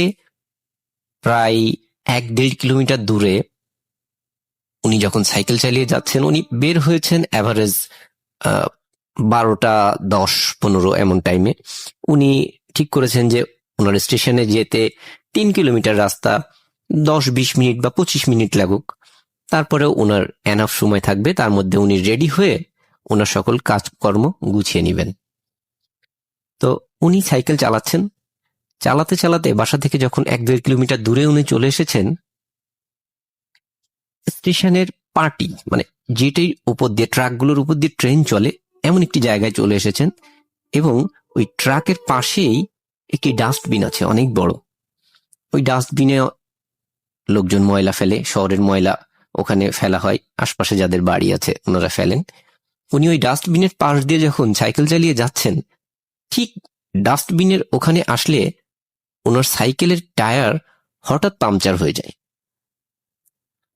প্রায় 1-1.5 কিলোমিটার দূরে উনি যখন সাইকেল চালিয়ে যাচ্ছেন, উনি বের হয়েছেন অ্যাভারেজ 12টা 10-15 এমন টাইমে। উনি ঠিক করেছেন যে ওনার স্টেশনে যেতে 3 কিলোমিটার রাস্তা 10-20 মিনিট বা 25 মিনিট লাগুক, তারপরেও ওনার এনাফ সময় থাকবে, তার মধ্যে উনি রেডি হয়ে ওনার সকল কাজকর্ম গুছিয়ে নেবেন। তো উনি সাইকেল চালাচ্ছেন, চালাতে চালাতে বাসা থেকে যখন 1-1.5 কিলোমিটার দূরে উনি চলে এসেছেন, স্টেশনের পার্টি মানে যেটাই উপর দিয়ে, ট্রাকগুলোর উপর দিয়ে ট্রেন চলে, এমন একটি জায়গায় চলে এসেছেন। এবং ওই ট্রাকের পাশেই একটি ডাস্টবিন আছে, অনেক বড়। ওই ডাস্টবিনে লোকজন ময়লা ফেলে, শহরের ময়লা ওখানে ফেলা হয়, আশপাশে যাদের বাড়ি আছে ওনারা ফেলেন। উনি ওই ডাস্টবিনের পাশ দিয়ে যখন সাইকেল চালিয়ে যাচ্ছেন, ঠিক ডাস্টবিনের ওখানে আসলে ওনার সাইকেলের টায়ার হঠাৎ পাংচার হয়ে যায়।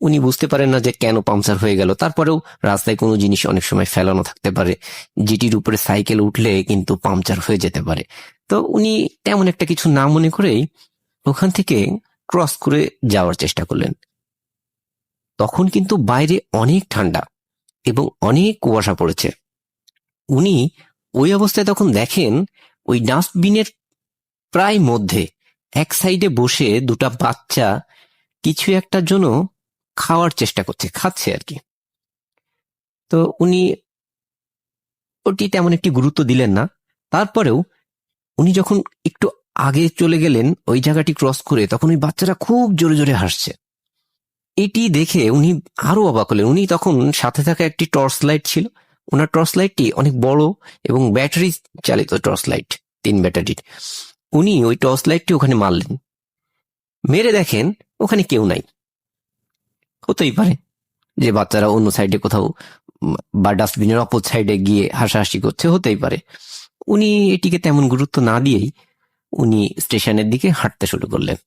উনি বুঝতে পারেন না যে কেন পাংচার হয়ে গেল। তারপরেও রাস্তায় কোনো জিনিস অনেক সময় ফেলানো থাকতে পারে, যেটির উপরে সাইকেল উঠলে কিন্তু পাংচার হয়ে যেতে পারে। তো উনি তেমন একটা কিছু না মনে করেই ওখান থেকে ক্রস করে যাওয়ার চেষ্টা করলেন। তখন কিন্তু বাইরে অনেক ঠান্ডা এবং অনেক কুয়াশা পড়েছে। উনি ওই অবস্থায় তখন দেখেন ওই ডাস্টবিনের প্রায় মধ্যে এক সাইডে বসে দুটা বাচ্চা কিছু একটার জন্য খাওয়ার চেষ্টা করছে, খাচ্ছে আর কি। তো উনি ওটি তেমন একটি গুরুত্ব দিলেন না। তারপরেও উনি যখন একটু আগে চলে গেলেন ওই জায়গাটি ক্রস করে, তখন ওই বাচ্চারা খুব জোরে জোরে হাসছে। এটি দেখে উনি আরো অবাক হলেন। উনি তখন সাথে থাকা একটি টর্চ লাইট ছিল, ওনার টর্চ লাইটটি অনেক বড় এবং ব্যাটারি চালিত টর্চ লাইট, 3 ব্যাটারির। উনি ওই টর্চ লাইটটি ওখানে মারলেন, মেরে দেখেন ওখানে কেউ নাই। হতেই পারে যে বাচ্চারা অন্য সাইডে কোথাও বা ডাস্টবিনের অপর সাইডে গিয়ে হাসাহাসি করছে, হতেই পারে। উনি এটিকে তেমন গুরুত্ব না দিয়েই উনি স্টেশনের দিকে হাঁটতে শুরু করলেন।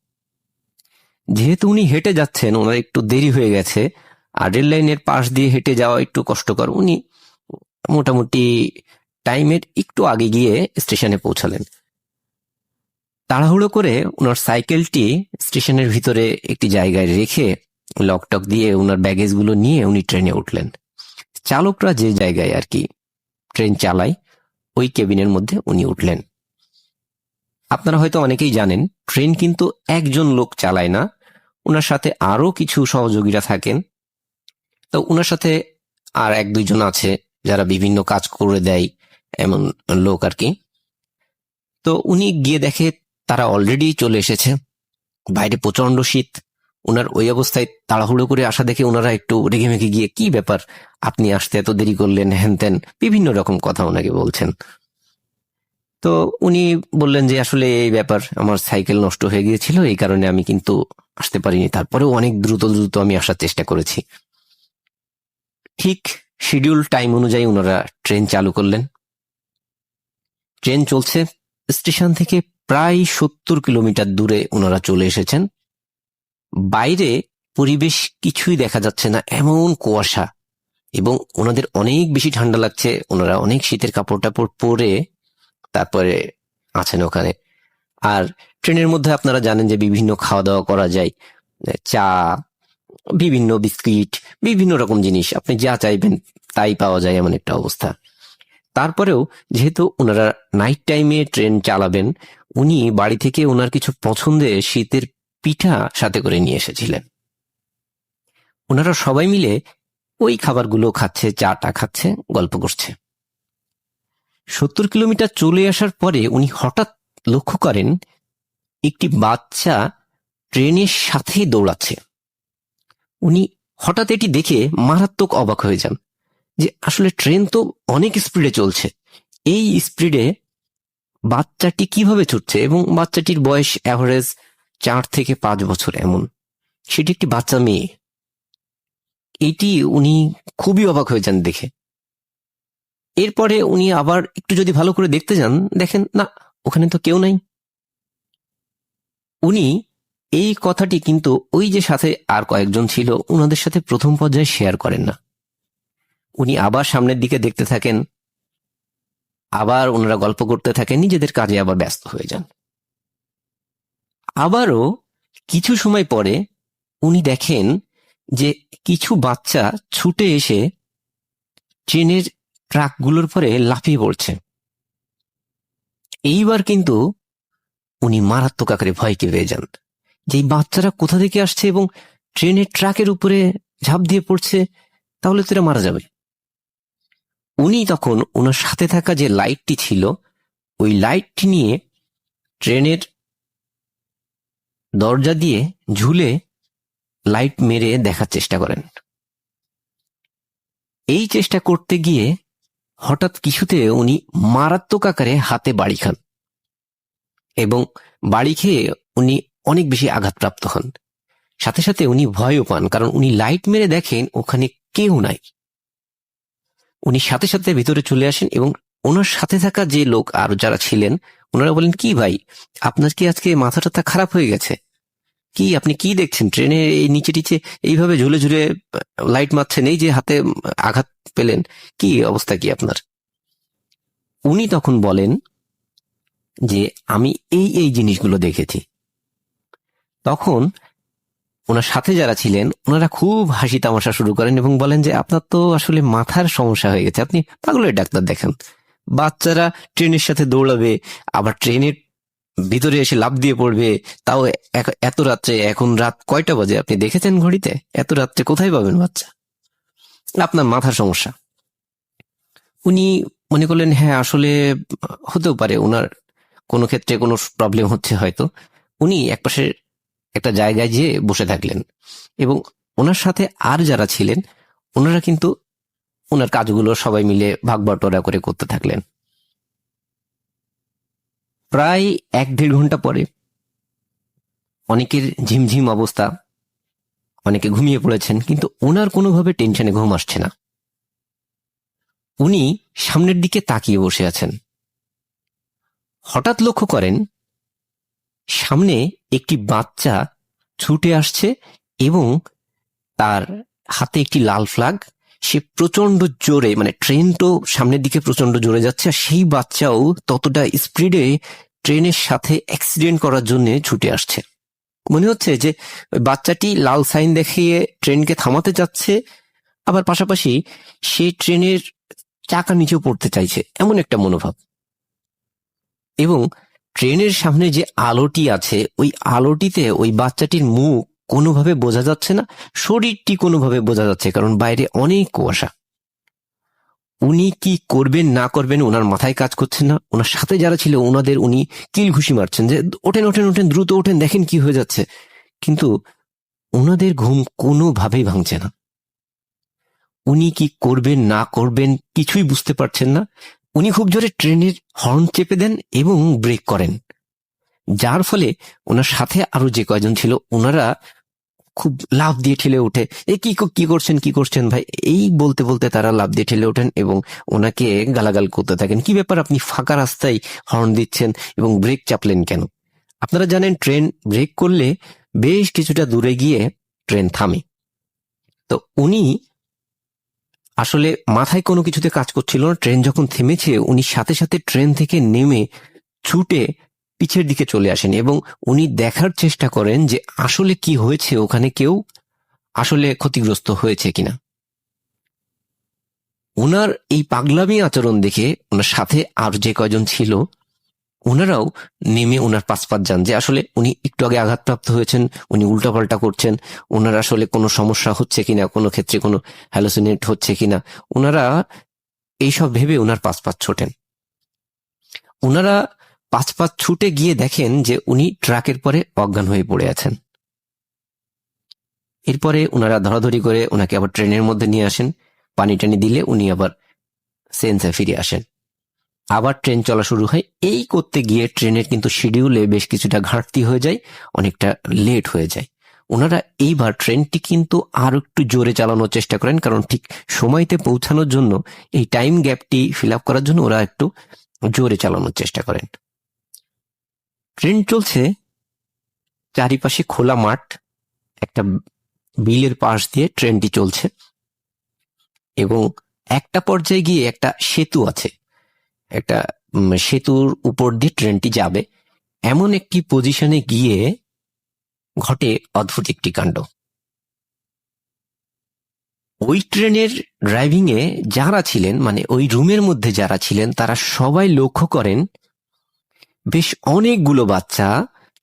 যেহেতু উনি হেঁটে যাচ্ছেন, ওনার একটু দেরি হয়ে গেছে, আর রেল লাইনের পাশ দিয়ে হেঁটে যাওয়া একটু কষ্টকর। উনি মোটামুটি টাইমের একটু আগে গিয়ে স্টেশনে পৌঁছালেন। তাড়াহুড়ো করে ওনার সাইকেলটি স্টেশনের ভিতরে একটি জায়গায় রেখে লকটক দিয়ে ওনার ব্যাগেজ গুলো নিয়ে উনি ট্রেনে উঠলেন। চালকরা যে জায়গায় আর কি ট্রেন চালায় ওই কেবিনের মধ্যে উনি উঠলেন। আপনারা হয়তো অনেকেই জানেন, ট্রেন কিন্তু একজন লোক চালায় না, ওনার সাথে আরো কিছু সহযোগীরা থাকেন। তো ওনার সাথে আর 1-2 জন আছে যারা বিভিন্ন কাজ করে দেয়, এমন লোক আর কি। তো উনি গিয়ে দেখে তারা অলরেডি চলে এসেছে। বাইরে প্রচন্ড শীত। ওনার ওই অবস্থায় তাড়াহুড়ো করে আসা দেখে ওনারা একটু রেগে মেগে গিয়ে, কি ব্যাপার, আপনি আসতে এত দেরি করলেন, হ্যান ত্যান বিভিন্ন রকম কথা ওনাকে বলছেন। তো উনি বললেন যে আসলে এই ব্যাপার, আমার সাইকেল নষ্ট হয়ে গিয়েছিল, এই কারণে আমি কিন্তু আসতে পারিনি। তারপরেও অনেক দ্রুত দ্রুত আমি আসার চেষ্টা করেছি। ঠিক শিডিউল টাইম অনুযায়ী ওনারা ট্রেন চালু করলেন। ট্রেন চলছে। স্টেশন থেকে প্রায় 70 কিলোমিটার দূরে ওনারা চলে এসেছেন। বাইরে পরিবেশ কিছুই দেখা যাচ্ছে না, এমন কুয়াশা, এবং ওনাদের অনেক বেশি ঠান্ডা লাগছে। ওনারা অনেক শীতের কাপড় টাপড় পরে তারপরে আছেন ওখানে। আর ট্রেনের মধ্যে আপনারা জানেন যে বিভিন্ন খাওয়া দাওয়া করা যায়, চা, বিভিন্ন বিস্কিট, বিভিন্ন রকম জিনিস, আপনি যা চাইবেন তাই পাওয়া যায়, এমন একটা অবস্থা। তারপরেও যেহেতু ওনারা নাইট টাইমে ট্রেন চালাবেন, উনি বাড়ি থেকে ওনার কিছু পছন্দের শীতের পিঠা সাথে করে নিয়ে এসেছিলেন। ওনারা সবাই মিলে ওই খাবারগুলো খাচ্ছে, চাটা খাচ্ছে, গল্প করছে। 70 কিলোমিটার চলে আসার পরে উনি হঠাৎ লক্ষ্য করেন একটি বাচ্চা ট্রেনের সাথেই দৌড়াচ্ছে। উনি হঠাৎ এটি দেখে মারাত্মক অবাক হয়ে যান যে আসলে ট্রেন তো অনেক স্পিডে চলছে, এই স্পিডে বাচ্চাটি কিভাবে ছুটছে, এবং বাচ্চাটির বয়স অ্যাভারেজ 4 থেকে 5 বছর এমন, সেটি একটি বাচ্চা মেয়ে। এটি উনি খুবই অবাক হয়ে যান দেখে। এরপরে উনি আবার একটু যদি ভালো করে দেখতে যান, দেখেন না, ওখানে তো কেউ নাই। উনি এই কথাটি কিন্তু ওই যে সাথে আর কয়েকজন ছিল ওনাদের সাথে প্রথম পর্যায়ে শেয়ার করেন না। উনি আবার সামনের দিকে দেখতে থাকেন, আবার ওনারা গল্প করতে থাকেন, নিজেদের কাজে আবার ব্যস্ত হয়ে যান। আবারও কিছু সময় পরে উনি দেখেন যে কিছু বাচ্চা ছুটে এসে ট্রেনের ট্রাকগুলোর পরে লাফিয়ে পড়ছে। এইবার কিন্তু উনি মারাত্মক আকারে ভয়কে পেয়ে যান যে এই বাচ্চারা কোথা থেকে আসছে এবং ট্রেনের ট্রাকের উপরে ঝাঁপ দিয়ে পড়ছে, তাহলে তো এরা মারা যাবে। উনি তখন ওনার সাথে থাকা যে লাইটটি ছিল ওই লাইটটি নিয়ে ট্রেনের দরজা দিয়ে ঝুলে লাইট মেরে দেখার চেষ্টা করেন। এই চেষ্টা করতে গিয়ে হঠাৎ কিছুতে উনি মারাত্মক আকারে হাতে বাড়ি খান, এবং বাড়ি খেয়ে উনি অনেক বেশি আঘাতপ্রাপ্ত হন। সাথে সাথে উনি ভয়ও পান, কারণ উনি লাইট মেরে দেখেন ওখানে কেউ নাই। উনি সাথে সাথে ভিতরে চলে আসেন, এবং ওনার সাথে থাকা যে লোক আর যারা ছিলেন ওনারা বলেন, কি ভাই, আপনার কি আজকে মাথা টাথা খারাপ হয়ে গেছে? কি আপনি কি দেখছেন? ট্রেনে এই নিচে টিচে এইভাবে ঝুলে ঝুলে লাইট মারছেন, এই যে হাতে আঘাত পেলেন, কি অবস্থা কি আপনার? উনি তখন বলেন যে আমি এই এই জিনিসগুলো দেখেছি। তখন ওনার সাথে যারা ছিলেন ওনারা খুব হাসি তামাশা শুরু করেন এবং বলেন যে আপনার তো আসলে মাথার সমস্যা হয়ে গেছে, আপনি পাগলের ডাক্তার দেখান। বাচ্চারা ট্রেনের সাথে দৌড়াবে, আবার ট্রেনের ভিতরে এসে লাফ দিয়ে পড়বে, তাও এত রাত্রে। এখন রাত কয়টা বাজে আপনি দেখেছেন ঘড়িতে? এত রাত্রে কোথায় পাবেন বাচ্চা? আপনার মাথার সমস্যা। উনি মনে করলেন হ্যাঁ আসলে হতেও পারে, ওনার কোনো ক্ষেত্রে কোনো প্রবলেম হচ্ছে হয়তো। উনি একপাশে একটা জায়গায় যেয়ে বসে থাকলেন এবং ওনার সাথে আর যারা ছিলেন ওনারা কিন্তু ওনার কাজগুলো সবাই মিলে ভাগ বাটোয়ারা করে করতে থাকলেন। প্রায় 1-1.5 ঘন্টা পরে অনেকের ঝিমঝিম অবস্থা, অনেকে ঘুমিয়ে পড়েছেন, কিন্তু ওনার কোনোভাবে টেনশনে ঘুম আসছে না। উনি সামনের দিকে তাকিয়ে বসে আছেন। হঠাৎ লক্ষ্য করেন সামনে একটি বাচ্চা ছুটে আসছে এবং তার হাতে একটি লাল ফ্ল্যাগ। সে প্রচন্ড জোরে, মানে ট্রেন তো সামনের দিকে প্রচন্ড জোরে যাচ্ছে, আর সেই বাচ্চাও ততটা স্পিডে ট্রেনের সাথে অ্যাক্সিডেন্ট করার জন্য ছুটে আসছে। মনে হচ্ছে যে বাচ্চাটি লাল সাইন দেখিয়ে ট্রেনকে থামাতে যাচ্ছে, আবার পাশাপাশি সে ট্রেনের চাকা নিচেও পড়তে চাইছে, এমন একটা মনোভাব। এবং ট্রেনের সামনে যে আলোটি আছে ওই আলোটিতে ওই বাচ্চাটির মুখ কোনোভাবে বোঝা যাচ্ছে না, শরীরটি কোনোভাবে বোঝা যাচ্ছে, কারণ বাইরে অনেক কুয়াশা। উনি কি করবেন না করবেন ওনার মাথায় কাজ করছে না। ওনার সাথে যারা ছিল ওনাদের উনি কিল ঘুষি মারছেন যে ওঠেন ওঠেন ওঠেন, দ্রুত ওঠেন, দেখেন কি হয়ে যাচ্ছে। কিন্তু ওনাদের ঘুম কোনোভাবেই ভাঙছে না। উনি কি করবেন না করবেন কিছুই বুঝতে পারছেন না। উনি খুব জোরে ট্রেনের হর্ন চেপে দেন এবং ব্রেক করেন, যার ফলে ওনার সাথে আরো যে কয়জন ছিল ওনারা খুব লাফ দিয়ে ঠেলে ওঠে। কি করছেন ভাই, এই বলতে বলতে তারা লাফ দিয়ে ঠেলে ওঠেন এবং ওনাকে গালাগাল করতে থাকেন। কি ব্যাপার, আপনি ফাঁকা রাস্তায় হর্ন দিচ্ছেন এবং ব্রেক চাপলেন কেন? আপনারা জানেন ট্রেন ব্রেক করলে বেশ কিছুটা দূরে গিয়ে ট্রেন থামে। তো উনি আসলে মাথায় কোনো কিছুতে কাজ করছিল না। ট্রেন যখন থেমেছে উনি সাথে সাথে ট্রেন থেকে নেমে ছুটে পিছের দিকে চলে আসেন এবং উনি দেখার চেষ্টা করেন যে আসলে কি হয়েছে, ওখানে কেউ আসলে ক্ষতিগ্রস্ত হয়েছে কিনা। ওনার এই পাগলামি আচরণ দেখে ওনার সাথে আর যে কয়জন ছিল ওনারাও নেমে ওনার পাশপাত যান যে আসলে উনি একটু আগে আঘাতপ্রাপ্ত হয়েছেন, উনি উল্টাপাল্টা করছেন, ওনার আসলে কোনো সমস্যা হচ্ছে কিনা, কোনো ক্ষেত্রে কোনো হ্যালোসিনেট হচ্ছে কিনা। ওনারা এইসব ভেবে ওনার পাশপাত ছোটেন। ওনারা পাশপাত ছুটে গিয়ে দেখেন যে উনি ট্রাকের পরে অজ্ঞান হয়ে পড়ে আছেন। এরপরে ওনারা ধরাধরি করে ওনাকে আবার ট্রেনের মধ্যে নিয়ে আসেন। পানি টানি দিলে উনি আবার সেন্সে ফিরে আসেন। আবার ট্রেন চলা শুরু হয়। এই করতে গিয়ে ট্রেনের কিন্তু শিডিউলে বেশ কিছুটা ঘাটতি হয়ে যায়, অনেকটা লেট হয়ে যায়। ওনারা এইবার ট্রেনটি কিন্তু আরো একটু জোরে চালানোর চেষ্টা করেন, কারণ ঠিক সময়তে পৌঁছানোর জন্য এই টাইম গ্যাপটি ফিল আপ করার জন্য ওরা একটু জোরে চালানোর চেষ্টা করেন। ট্রেন চলছে, চারিপাশে খোলা মাঠ, একটা বিলের পাশ দিয়ে ট্রেনটি চলছে এবং একটা পর্যায়ে গিয়ে একটা সেতু আছে, একটা সেতুর উপর দিয়ে ট্রেনটি যাবে। এমন একটি পজিশনে গিয়ে ঘটে অদ্ভুত একটি কাণ্ড। ওই ট্রেনের ড্রাইভিং এ যারা ছিলেন, মানে ওই রুমের মধ্যে যারা ছিলেন, তারা সবাই লক্ষ্য করেন বেশ অনেকগুলো বাচ্চা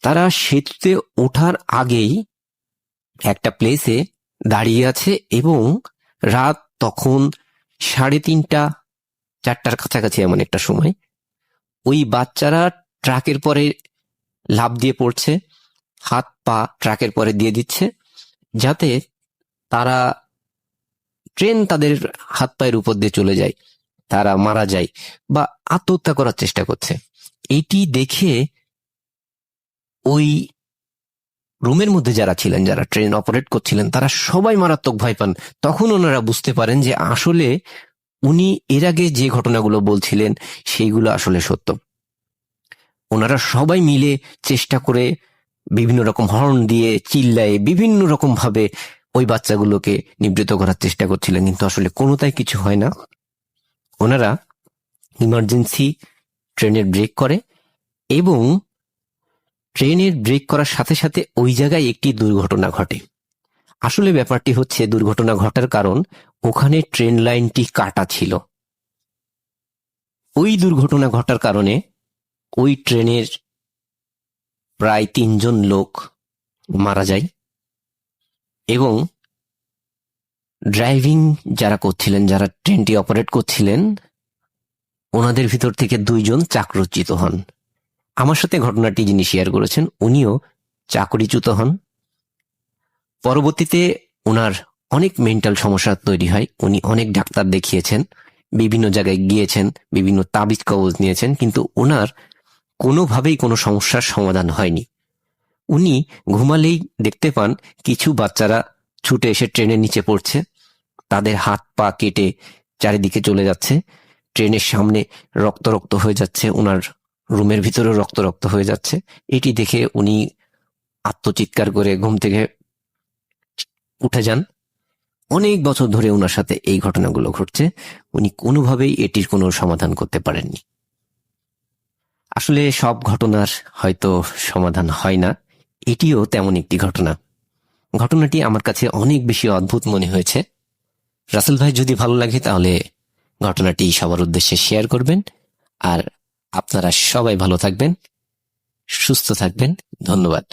তারা সেতুতে ওঠার আগেই একটা প্লেসে দাঁড়িয়ে আছে এবং রাত তখন 3:30-4টার কাছাকাছি এমন একটা সময়। ওই বাচ্চারা ট্রাকের পরে লাফ দিয়ে পড়ছে, হাত পা ট্রাকের পরে দিয়ে দিচ্ছে যাতে তারা ট্রেন তাদের হাত পায়ের উপর দিয়ে চলে যায়, তারা মারা যায় বা আত্মহত্যা করার চেষ্টা করছে। এটি দেখে ওই রুমের মধ্যে যারা ছিলেন, যারা ট্রেন অপারেট করছিলেন, তারা সবাই মারাত্মক ভয় পান। তখন ওনারা বুঝতে পারেন যে আসলে উনি এর আগে যে ঘটনাগুলো বলছিলেন সেইগুলো আসলে সত্য। ওনারা সবাই মিলে চেষ্টা করে বিভিন্ন রকম হর্ন দিয়ে চিল্লায়ে বিভিন্ন রকম ভাবে ওই বাচ্চাগুলোকে নিবৃত করার চেষ্টা করছিলেন, কিন্তু আসলে কোনোটাই কিছু হয় না। ওনারা ইমার্জেন্সি ট্রেনের ব্রেক করে এবং ট্রেনের ব্রেক করার সাথে সাথে ওই জায়গায় একটি দুর্ঘটনা ঘটে। আসলে ব্যাপারটি হচ্ছে, দুর্ঘটনা ঘটার কারণ ওখানে ট্রেন লাইনটি কাটা ছিল। ওই দুর্ঘটনা ঘটার কারণে ওই ট্রেনের প্রায় 3 জন লোক মারা যায় এবং ড্রাইভিং যারা করছিলেন, যারা ট্রেনটি অপারেট করছিলেন, ওনাদের ভিতর থেকে 2 জন চাকরচ্যুত হন। আমার সাথে ঘটনাটি যিনি শেয়ার করেছেন উনিও চাকরিচ্যুত হন। পরবর্তীতে ওনার অনেক মেন্টাল সমস্যা তৈরি হয়। উনি অনেক ডাক্তার দেখিয়েছেন, বিভিন্ন জায়গায় গিয়েছেন, বিভিন্ন তাবিজ কবজ নিয়েছেন, কিন্তু ওনার কোনোভাবেই কোনো সমস্যার সমাধান হয়নি। উনি ঘুমালেই দেখতে পান কিছু বাচ্চারা ছুটে এসে ট্রেনের নিচে পড়ছে, তাদের হাত পা কেটে চারিদিকে চলে যাচ্ছে, ট্রেনের সামনে রক্ত রক্ত হয়ে যাচ্ছে, ওনার রুমের ভিতরে রক্ত রক্ত হয়ে যাচ্ছে। এটি দেখে উনি আত্মচিৎকার করে ঘুম থেকে উঠে যান। অনেক বছর ধরে ওনার সাথে এই ঘটনাগুলো ঘটছে, উনি কোনোভাবেই এটির কোনো সমাধান করতে পারেননি। আসলে সব ঘটনার হয়তো সমাধান হয় না, এটিও তেমন একটি ঘটনা। ঘটনাটি আমার কাছে অনেক বেশি অদ্ভুত মনে হয়েছে। রাসেল ভাই যদি ভালো লাগে তাহলে ঘটনাটি সবার উদ্দেশ্যে শেয়ার করবেন। আর আপনারা সবাই ভালো থাকবেন, সুস্থ থাকবেন। ধন্যবাদ।